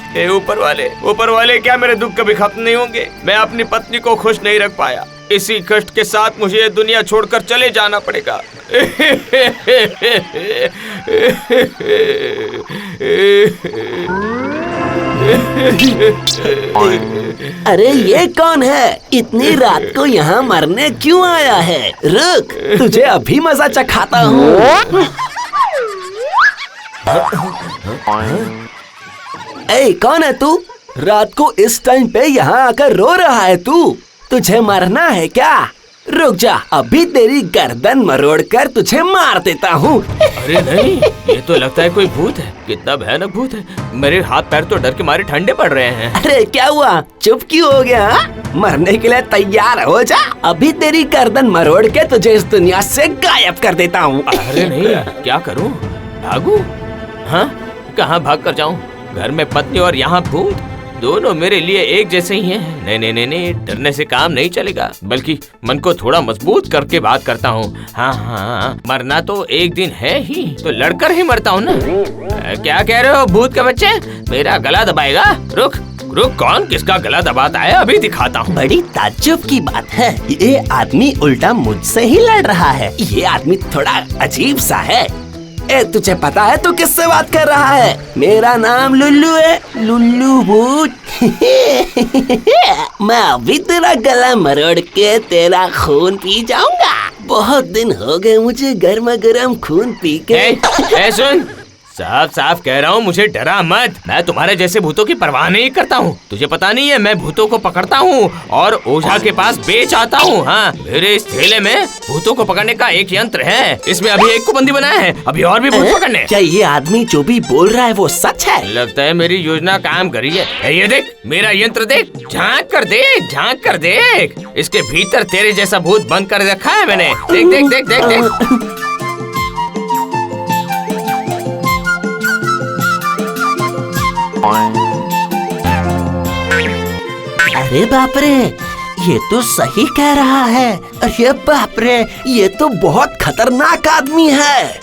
हे ऊपर वाले, क्या मेरे दुख कभी खत्म नहीं होंगे? मैं अपनी पत्नी को खुश नहीं रख पाया। इसी कष्ट के साथ मुझे ये दुनिया छोड़कर चले जाना पड़ेगा। अरे ये कौन है? इतनी रात को यहाँ मरने क्यों आया है? रुक, तुझे अभी मजा चखाता हूँ। ए, कौन है तू? रात को इस टाइम पे यहाँ आकर रो रहा है तू? तुझे मरना है क्या? रुक जा, अभी तेरी गर्दन मरोड़कर तुझे मार देता हूँ। अरे नहीं, ये तो लगता है कोई भूत है। कितना भयानक भूत है। मेरे हाथ पैर तो डर के मारे ठंडे पड़ रहे हैं। अरे क्या हुआ? चुप क्यों हो गया? मरने के लिए तैयार हो जा। अभी तेरी गर्दन मरोड़ के तुझे इस दुनिया से गायब कर देता हूँ। अरे नहीं, क्या करूँ? भागूं? हाँ, कहाँ भाग कर जाऊँ? घर में पत्नी और यहाँ भूत, दोनों मेरे लिए एक जैसे ही हैं। नहीं नहीं नहीं नहीं, डरने से काम नहीं चलेगा, बल्कि मन को थोड़ा मजबूत करके बात करता हूँ। हाँ हाँ, मरना तो एक दिन है ही, तो लड़कर ही मरता हूँ ना। क्या कह रहे हो भूत के बच्चे? मेरा गला दबाएगा? रुक रुक, कौन किसका गला दबाता है अभी दिखाता हूँ। बड़ी ताज्जुब की बात है, ये आदमी उल्टा मुझसे ही लड़ रहा है। ये आदमी थोड़ा अजीब सा है। ए, तुझे पता है तू किससे बात कर रहा है? मेरा नाम लुल्लू है, लुल्लू भूत। मैं अभी तेरा गला मरोड़ के तेरा खून पी जाऊंगा। बहुत दिन हो गए मुझे गर्मा गर्म खून पी के। सुन, साफ साफ कह रहा हूँ, मुझे डरा मत। मैं तुम्हारे जैसे भूतों की परवाह नहीं करता हूँ। तुझे पता नहीं है, मैं भूतों को पकड़ता हूँ और ओझा के पास बेच आता हूँ। हाँ, मेरे इस थैले में भूतों को पकड़ने का एक यंत्र है। इसमें अभी एक को बंदी बनाया है, अभी और भी भूत पकड़ने। क्या ये आदमी जो भी बोल रहा है वो सच है? लगता है मेरी योजना काम कर रही है। ये देख, मेरा यंत्र देख, झांक कर देख, झांक कर देख। इसके भीतर तेरे जैसा भूत बंद कर रखा है मैंने। देख देख देख देख देख। अरे बाप रे, ये तो सही कह रहा है। अरे बाप रे, ये तो बहुत खतरनाक आदमी है।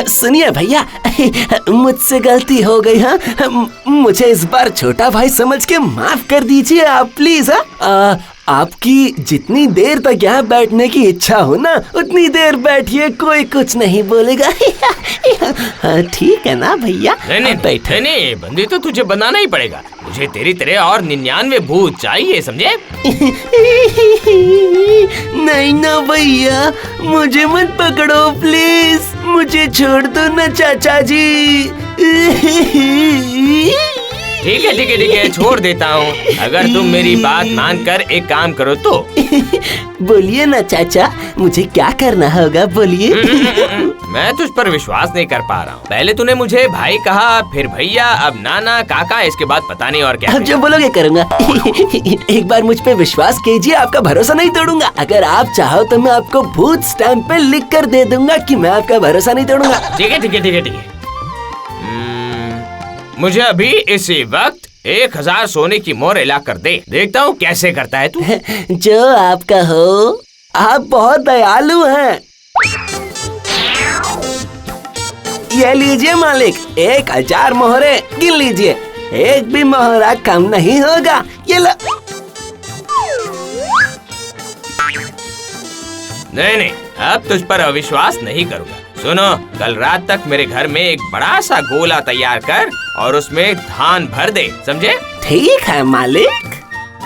सुनिए भैया, मुझसे गलती हो गई। हाँ, मुझे इस बार छोटा भाई समझ के माफ कर दीजिए आप प्लीज। आपकी जितनी देर तक यहाँ बैठने की इच्छा हो ना, उतनी देर बैठिए, कोई कुछ नहीं बोलेगा। ठीक है ना भैया? नहीं बैठे नहीं, बंदी तो तुझे बनाना ही पड़ेगा। मुझे तेरी तरह और 99 भूत चाहिए, समझे? नहीं ना भैया, मुझे मत पकड़ो प्लीज, मुझे छोड़ दो ना चाचा जी। ठीक है ठीक है ठीक है, छोड़ देता हूँ, अगर तुम मेरी बात मानकर एक काम करो तो। बोलिए ना चाचा, मुझे क्या करना होगा, बोलिए। मैं तुझ पर विश्वास नहीं कर पा रहा हूँ। पहले तूने मुझे भाई कहा, फिर भैया, अब नाना, काका, इसके बाद पता नहीं और क्या। अब जो बोलोगे करूँगा। एक बार मुझ पे विश्वास कीजिए, आपका भरोसा नहीं तोड़ूंगा। अगर आप चाहो तो मैं आपको भूत स्टैम्प पे लिख कर दे दूंगा कि मैं आपका भरोसा नहीं तोड़ूंगा। ठीक है ठीक है ठीक है ठीक है। मुझे अभी इसी वक्त 1000 सोने की मोहर ला कर दे, देखता हूँ कैसे करता है तू। जो आपका हो, आप बहुत दयालु हैं। ये लीजिए मालिक, 1000 मोहरे गिन लीजिए, एक भी मोहरा कम नहीं होगा। ये लो। नहीं, अब तुझ पर अविश्वास नहीं करूँगा। सुनो, कल रात तक मेरे घर में एक बड़ा सा गोला तैयार कर और उसमें धान भर दे, समझे? ठीक है मालिक।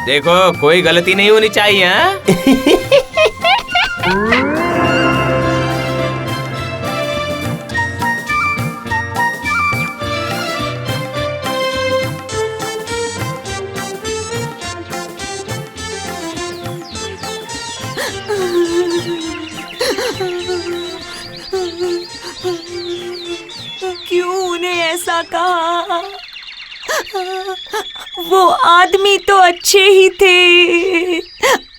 देखो, कोई गलती नहीं होनी चाहिए, हाँ? क्यों उन्हें ऐसा कहा? वो आदमी तो अच्छे ही थे।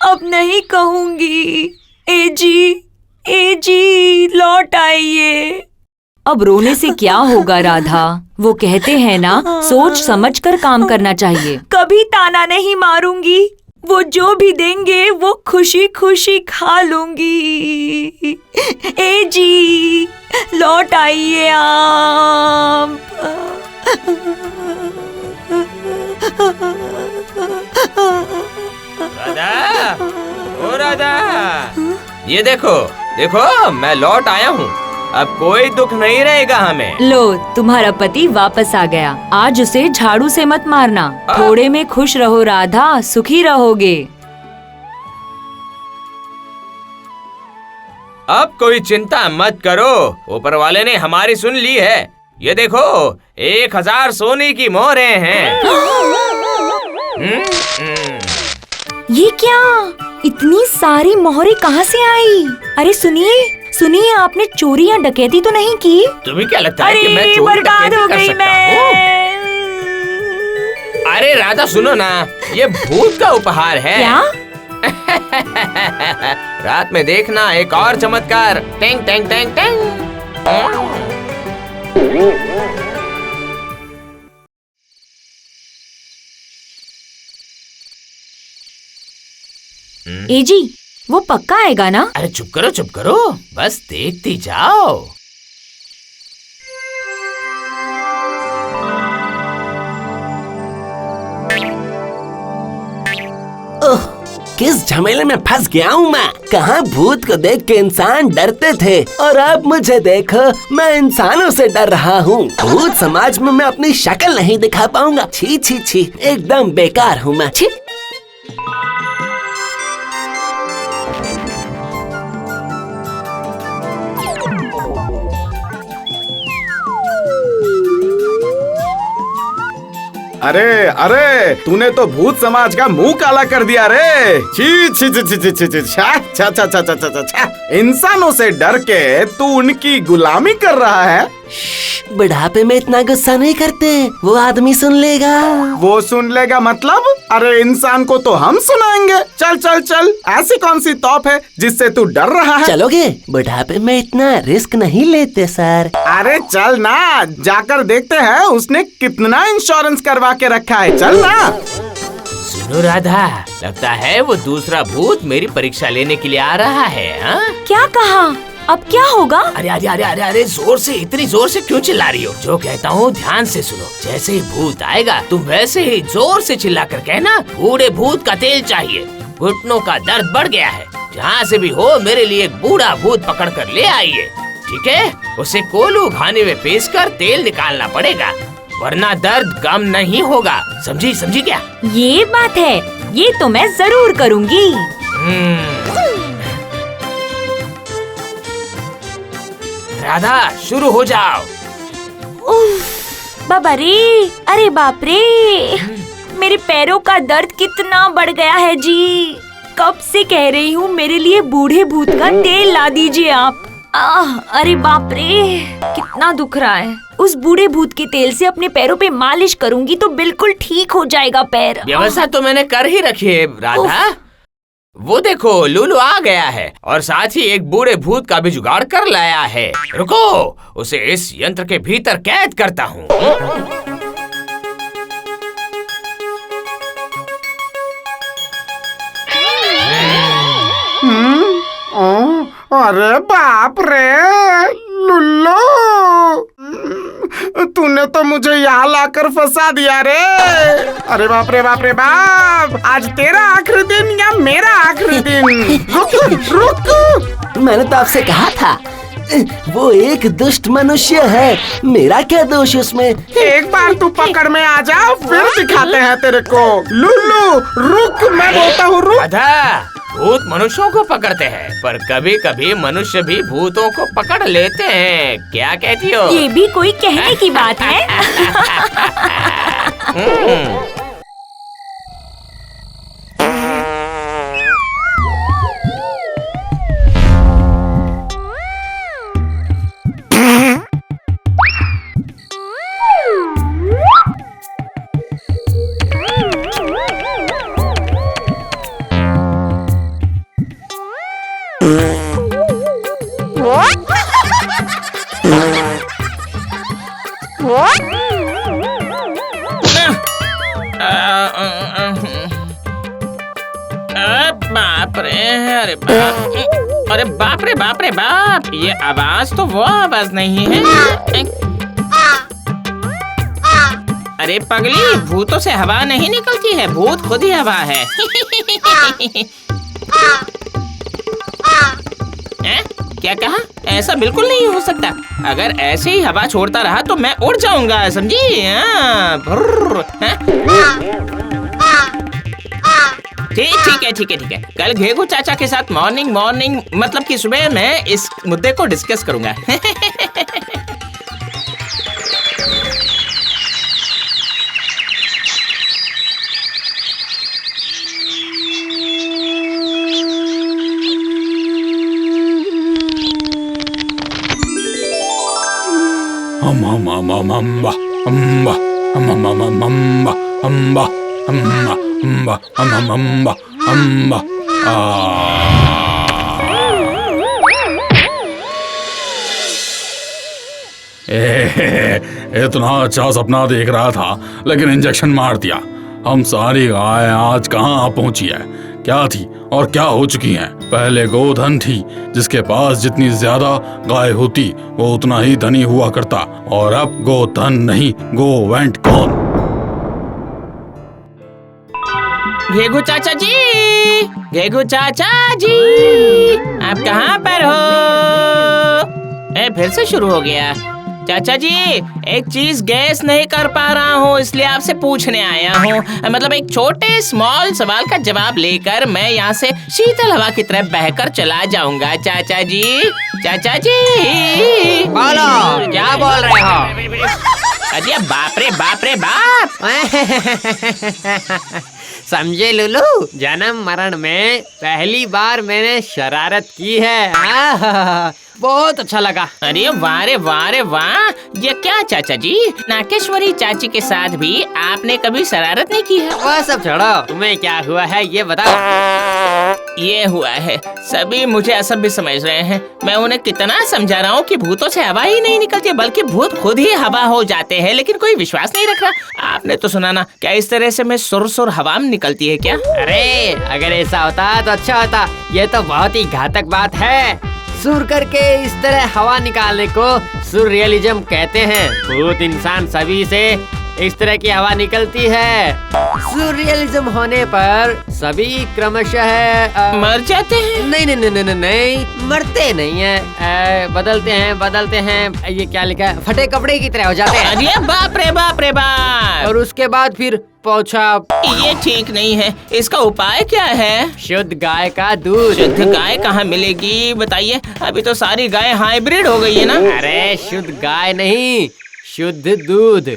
अब नहीं कहूंगी। ए जी लौट आइए। अब रोने से क्या होगा राधा? वो कहते हैं ना, सोच समझ कर काम करना चाहिए। कभी ताना नहीं मारूंगी। वो जो भी देंगे वो खुशी खुशी खा लूंगी। ए जी लौट आइए आप। राधा, ओ राधा, ये देखो, मैं लौट आया हूँ। अब कोई दुख नहीं रहेगा हमें। लो, तुम्हारा पति वापस आ गया। आज उसे झाड़ू से मत मारना। थोड़े में खुश रहो राधा, सुखी रहोगे। अब कोई चिंता मत करो, ऊपर वाले ने हमारी सुन ली है। ये देखो, 1000 सोने की मोहरें हैं। ये क्या? इतनी सारी मोहरें कहाँ से आई? अरे सुनिए, आपने चोरी या डकैती तो नहीं की? तुम्हें क्या लगता है कि मैं चोरी बर्बाद हो गई मैं। अरे राधा सुनो ना, ये भूत का उपहार है। क्या? रात में देखना एक और चमत्कार। टेंग टेंग टेंग टेंग। ए जी, वो पक्का आएगा ना? अरे चुप करो, बस देखती जाओ। ओह, किस झमेले में फंस गया हूँ मैं। कहाँ भूत को देख के इंसान डरते थे और अब मुझे देखो, मैं इंसानों से डर रहा हूँ। भूत समाज में मैं अपनी शक्ल नहीं दिखा पाऊंगा। छी छी छी, एकदम बेकार हूँ मैं। छी। अरे तूने तो भूत समाज का मुंह काला कर दिया रे। छी छी छी छी छी छी छा छा छा छा छा छा छा। इंसानों से डर के तू उनकी गुलामी कर रहा है। बुढ़ापे में इतना गुस्सा नहीं करते, वो आदमी सुन लेगा। वो सुन लेगा मतलब? अरे इंसान को तो हम सुनाएंगे। चल चल चल, ऐसी कौन सी तौप है जिससे तू डर रहा है? चलोगे? बुढ़ापे में इतना रिस्क नहीं लेते सर। अरे चल ना, जाकर देखते हैं उसने कितना इंश्योरेंस करवा के रखा है। चल ना। सुनो राधा, लगता है वो दूसरा भूत मेरी परीक्षा लेने के लिए आ रहा है। हा? क्या कहा? अब क्या होगा? अरे जोर से, इतनी जोर से क्यों चिल्ला रही हो? जो कहता हूँ ध्यान से सुनो। जैसे ही भूत आएगा तुम वैसे ही जोर से चिल्ला कर कहना, बूढ़े भूत का तेल चाहिए, घुटनों का दर्द बढ़ गया है, जहाँ से भी हो मेरे लिए एक बूढ़ा भूत पकड़ कर ले आइए। ठीक है? उसे कोलू खाने में पेश कर तेल निकालना पड़ेगा, वरना दर्द कम नहीं होगा। समझी क्या? ये बात है, ये तो मैं जरूर करूँगी। राधा, शुरू हो जाओ। बाबा रे, अरे बाप रे, मेरे पैरों का दर्द कितना बढ़ गया है जी। कब से कह रही हूँ मेरे लिए बूढ़े भूत का तेल ला दीजिए आप। अरे बाप रे, कितना दुख रहा है। उस बूढ़े भूत के तेल से अपने पैरों पे मालिश करूंगी तो बिल्कुल ठीक हो जाएगा पैर। व्यवस्था तो मैंने कर ही रखी है राधा। वो देखो, लूलू आ गया है और साथ ही एक बूढ़े भूत का भी जुगाड़ कर लाया है। रुको, उसे इस यंत्र के भीतर कैद करता हूँ। अरे बाप रे, लुल्लू तूने तो मुझे यहाँ लाकर फंसा दिया रे। अरे बाप रे बाप रे बाप, आज तेरा आखिरी दिन या मेरा आखिरी दिन? रुक। मैंने तो आपसे कहा था वो एक दुष्ट मनुष्य है, मेरा क्या दोष उसमें? एक बार तू पकड़ में आ जा, फिर दिखाते हैं तेरे को। लुल्लू रुक, मैं बोलता हूँ रुक। भूत मनुष्यों को पकड़ते हैं, पर कभी कभी मनुष्य भी भूतों को पकड़ लेते हैं। क्या कहती हो? ये भी कोई कहने की बात है? बाप रे, अरे बाप, अरे बाप रे बाप रे बाप, ये आवाज तो वो आवाज नहीं है। अरे पगली, भूतों से हवा नहीं निकलती है, भूत खुद ही हवा है। क्या कहा? ऐसा बिल्कुल नहीं हो सकता। अगर ऐसे ही हवा छोड़ता रहा तो मैं उड़ जाऊंगा, समझी? ठीक है। कल घेगू चाचा के साथ मॉर्निंग मतलब कि सुबह मैं इस मुद्दे को डिस्कस करूंगा। इतना अच्छा सपना देख रहा था, लेकिन इंजेक्शन मार दिया। हम सारी गाय आज कहाँ पहुँची है, क्या थी और क्या हो चुकी हैं? पहले गोधन थी, जिसके पास जितनी ज्यादा गाय होती वो उतना ही धनी हुआ करता, और अब गोधन नहीं, गो वेंट गॉन। घेगू चाचा जी, आप कहाँ पर हो? फिर से शुरू हो गया। चाचा जी, एक चीज गैस नहीं कर पा रहा हूँ, इसलिए आपसे पूछने आया हूँ। मतलब एक छोटे स्मॉल सवाल का जवाब लेकर मैं यहाँ से शीतल हवा की तरफ बहकर चला जाऊंगा। चाचा जी बोलो, क्या बोल रहे हो? अरे बाप रे बाप। समझे लुलू, जन्म मरण में पहली बार मैंने शरारत की है। बहुत अच्छा लगा। अरे वाह रे वाह, ये क्या चाचा जी, नागेश्वरी चाची के साथ भी आपने कभी शरारत नहीं की है? वो सब छोड़ो, तुम्हें क्या हुआ है ये बताओ। ये हुआ है, सभी मुझे असभ्य समझ रहे हैं। मैं उन्हें कितना समझा रहा हूँ कि भूतों से हवा ही नहीं निकलती, बल्कि भूत खुद ही हवा हो जाते हैं, लेकिन कोई विश्वास नहीं रख रहा। आपने तो सुना ना, क्या इस तरह से मैं सुर हवा में निकलती है क्या? अरे अगर ऐसा होता तो अच्छा होता, ये तो बहुत ही घातक बात है। सुर करके इस तरह हवा निकालने को सुररियलिज्म कहते हैं। भूत इंसान सभी से इस तरह की हवा निकलती है। सुररियलिज्म होने पर सभी क्रमशः मर जाते हैं। नहीं, मरते नहीं है, बदलते हैं। ये क्या लिखा है? फटे कपड़े की तरह हो जाते हैं। अरे बाप रे बाप। और उसके बाद फिर पोछा। ये ठीक नहीं है, इसका उपाय क्या है? शुद्ध गाय का दूध। शुद्ध गाय कहाँ मिलेगी बताइए? अभी तो सारी गाय हाइब्रिड हो गई है ना। अरे शुद्ध गाय नहीं, शुद्ध दूध।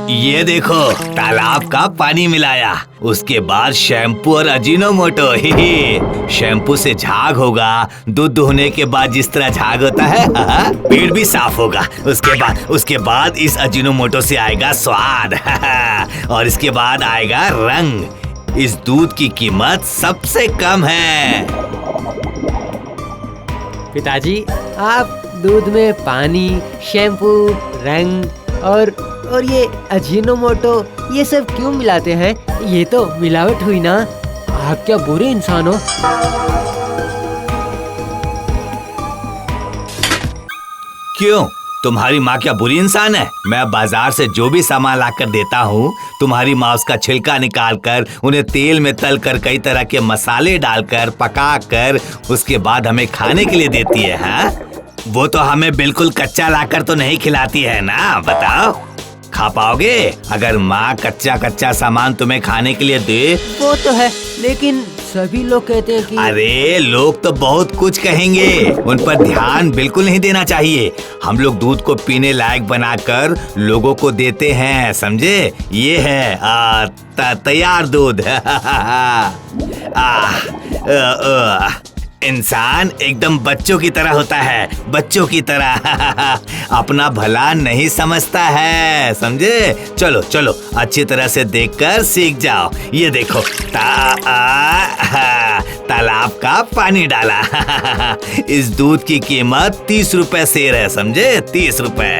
ये देखो, तालाब का पानी मिलाया, उसके बाद शैम्पू और अजीनोमोटो। शैम्पू से झाग होगा, दूध धोने के बाद जिस तरह झाग होता है, पेट भी साफ होगा। उसके बाद इस अजीनोमोटो से आएगा स्वाद। और इसके बाद आएगा रंग। इस दूध की कीमत सबसे कम है। पिताजी, आप दूध में पानी, शैम्पू, रंग और ये अजीनोमोटो ये सब क्यों मिलाते हैं? ये तो मिलावट हुई ना। आप क्या बुरे इंसान हो। क्यों? तुम्हारी माँ क्या बुरी इंसान है? मैं बाजार से जो भी सामान लाकर देता हूँ, तुम्हारी माँ उसका छिलका निकाल कर उन्हें तेल में तल कर कई तरह के मसाले डालकर पका कर उसके बाद हमें खाने के लिए देती है। हाँ, वो तो हमें बिल्कुल कच्चा लाकर तो नहीं खिलाती है ना। बताओ, खा पाओगे? अगर माँ कच्चा कच्चा सामान तुम्हें खाने के लिए दे? वो तो है, लेकिन सभी लोग कहते हैं कि अरे लोग तो बहुत कुछ कहेंगे, उन पर ध्यान बिल्कुल नहीं देना चाहिए। हम लोग दूध को पीने लायक बनाकर लोगों को देते हैं, समझे? ये है तैयार दूध। इंसान एकदम बच्चों की तरह होता है, बच्चों की तरह। अपना भला नहीं समझता है, समझे? चलो चलो अच्छी तरह से देखकर सीख जाओ। ये देखो, तालाब का पानी डाला। इस दूध की कीमत 30 रुपए सेर है, समझे? 30 रुपए।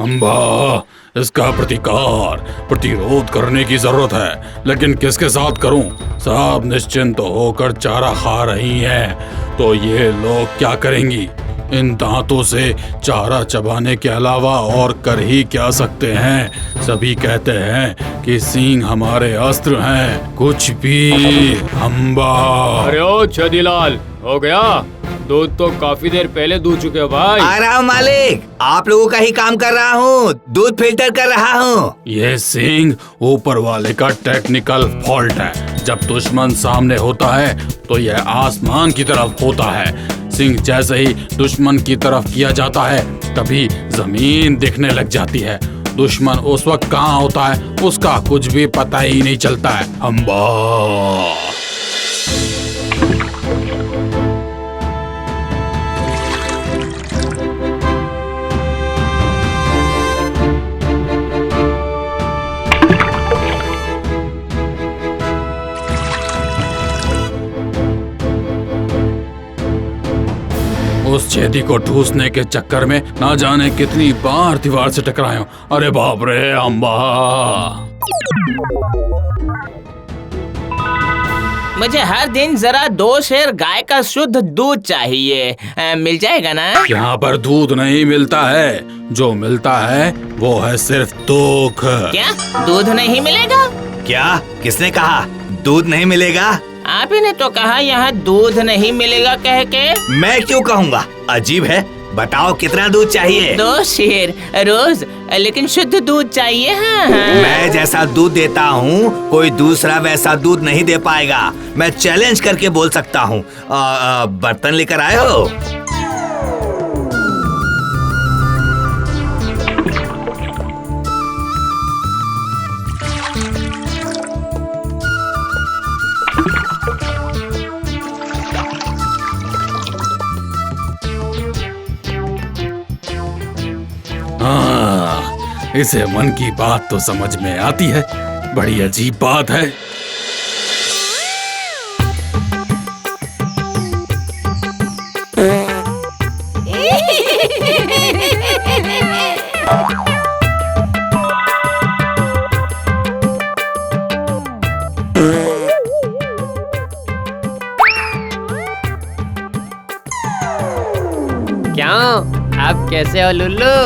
अम्बा, इसका प्रतिरोध करने की जरूरत है, लेकिन किसके साथ करूं? सब निश्चिंत होकर चारा खा रही हैं, तो ये लोग क्या करेंगी? इन दांतों से चारा चबाने के अलावा और कर ही क्या सकते हैं? सभी कहते हैं कि सींग हमारे अस्त्र हैं। कुछ भी। अम्बा। अरे ओ छदीलाल, हो गया? दूध तो काफी देर पहले दूध चुके हो भाई। आ रहा हूँ मालिक, आप लोगों का ही काम कर रहा हूँ, दूध फिल्टर कर रहा हूँ। ये सींग ऊपर वाले का टेक्निकल फॉल्ट है। जब दुश्मन सामने होता है तो यह आसमान की तरफ होता है। सिंह जैसे ही दुश्मन की तरफ किया जाता है, तभी जमीन दिखने लग जाती है। दुश्मन उस वक्त कहाँ होता है उसका कुछ भी पता ही नहीं चलता है। अम्बा। उस छेदी को ठूसने के चक्कर में ना जाने कितनी बार दीवार से टकराया हूं। अरे बाप रे अम्बा। मुझे हर दिन जरा 2 शेर गाय का शुद्ध दूध चाहिए, मिल जाएगा ना? यहाँ पर दूध नहीं मिलता है, जो मिलता है वो है सिर्फ दुख। क्या दूध नहीं मिलेगा? क्या? किसने कहा दूध नहीं मिलेगा? आप ही ने तो कहा यहाँ दूध नहीं मिलेगा कह के। मैं क्यों कहूँगा? अजीब है। बताओ कितना दूध चाहिए? 2 शेर रोज, लेकिन शुद्ध दूध चाहिए। हाँ। मैं जैसा दूध देता हूँ कोई दूसरा वैसा दूध नहीं दे पाएगा। मैं चैलेंज करके बोल सकता हूँ। बर्तन लेकर आए हो? इसे मन की बात तो समझ में आती है। बड़ी अजीब बात है। क्यों? आप कैसे हो लुल्लू?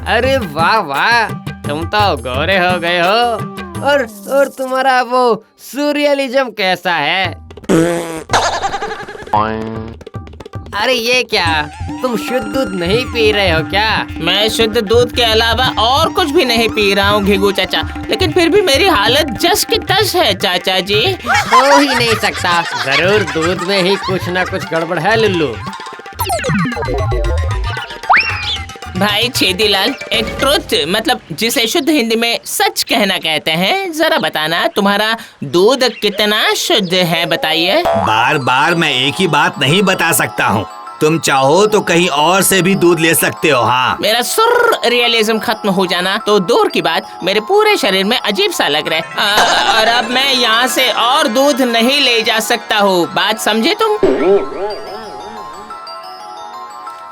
अरे वाह वाह, तुम तो गोरे हो गए हो। और तुम्हारा वो सूर्यलिज्म कैसा है? अरे ये क्या, तुम शुद्ध दूध नहीं पी रहे हो क्या? मैं शुद्ध दूध के अलावा और कुछ भी नहीं पी रहा हूँ घिगू चाचा, लेकिन फिर भी मेरी हालत जस की तस है चाचा जी। हो ही नहीं सकता, जरूर दूध में ही कुछ ना कुछ गड़बड़ है लुल्लू। भाई छेदीलाल, एक ट्रुथ मतलब जिसे शुद्ध हिंदी में सच कहना कहते हैं, जरा बताना तुम्हारा दूध कितना शुद्ध है, बताइए। बार बार मैं एक ही बात नहीं बता सकता हूँ। तुम चाहो तो कहीं और से भी दूध ले सकते हो। हाँ, मेरा सुर रियलिज्म खत्म हो जाना तो दूर की बात, मेरे पूरे शरीर में अजीब सा लग रहा है। और अब मैं यहाँ से और दूध नहीं ले जा सकता हूँ। बात समझे तुम?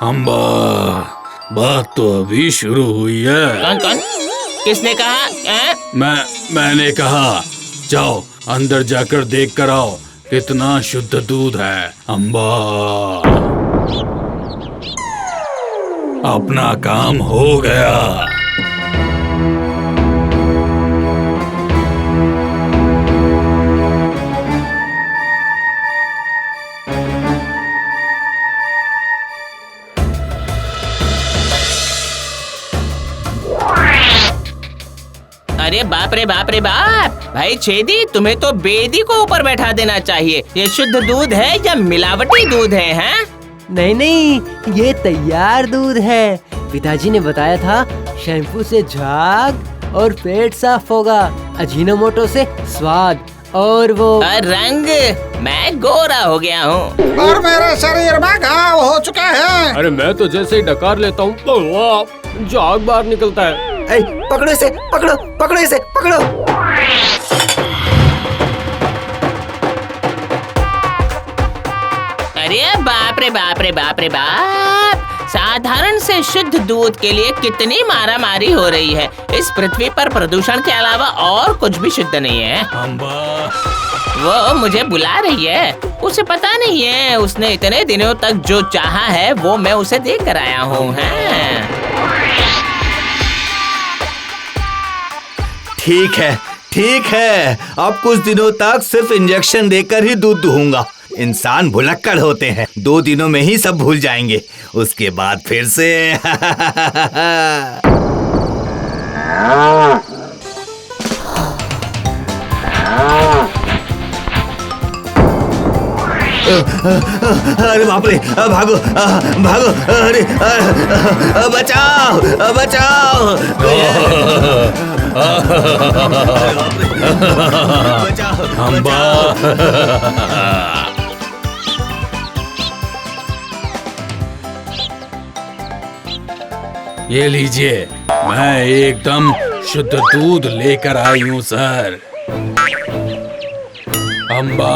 अम्बा, बात तो अभी शुरू हुई है। कौन कौन? किसने कहा? मैंने कहा जाओ अंदर जाकर देख कर आओ कितना शुद्ध दूध है। अम्बा, अपना काम हो गया। अरे बाप रे बाप रे बाप! भाई छेदी, तुम्हें तो बेदी को ऊपर बैठा देना चाहिए। ये शुद्ध दूध है या मिलावटी दूध है? हैं? नहीं नहीं, ये तैयार दूध है। पिताजी ने बताया था शैम्पू से झाग और पेट साफ होगा, अजीनोमोटो से स्वाद और वो रंग। मैं गोरा हो गया हूँ और मेरे शरीर में घाव हो चुका है। अरे मैं तो जैसे ही डकार लेता हूँ तो झाग बाहर निकलता है। पकड़ो इसे, पकड़ो पकड़ो इसे, पकड़ो। अरे बाप रे बाप रे बाप रे बाप! साधारण से शुद्ध दूध के लिए कितनी मारामारी हो रही है। इस पृथ्वी पर प्रदूषण के अलावा और कुछ भी शुद्ध नहीं है। वो मुझे बुला रही है। उसे पता नहीं है, उसने इतने दिनों तक जो चाहा है वो मैं उसे दे कर आया हूँ। ठीक है। अब कुछ दिनों तक सिर्फ इंजेक्शन देकर ही दूध दूंगा। इंसान भुलक्कड़ होते हैं, 2 दिनों में ही सब भूल जाएंगे। उसके बाद फिर से अरे बाप रे, भागो भागो! अरे बचाओ बचाओ! अम्बा, ये लीजिए, मैं एकदम शुद्ध दूध लेकर आई हूँ सर। अम्बा,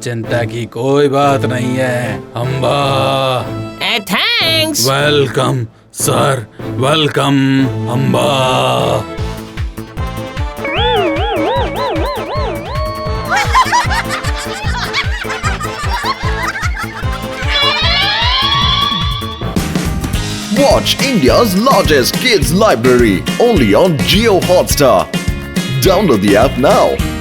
चिंता की कोई बात नहीं है। Amba, thanks. Welcome sir, welcome. Amba, Watch India's largest kids library only on Jio Hotstar. Download the app now.